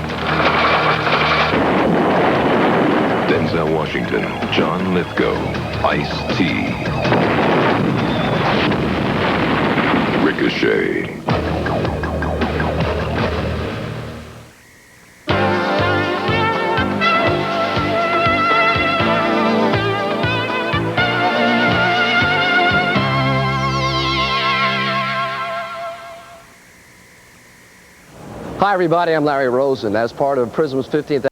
Denzel Washington, John Lithgow, Ice-T. Ricochet. Hi, everybody. I'm Larry Rosen. As part of Prism's 15th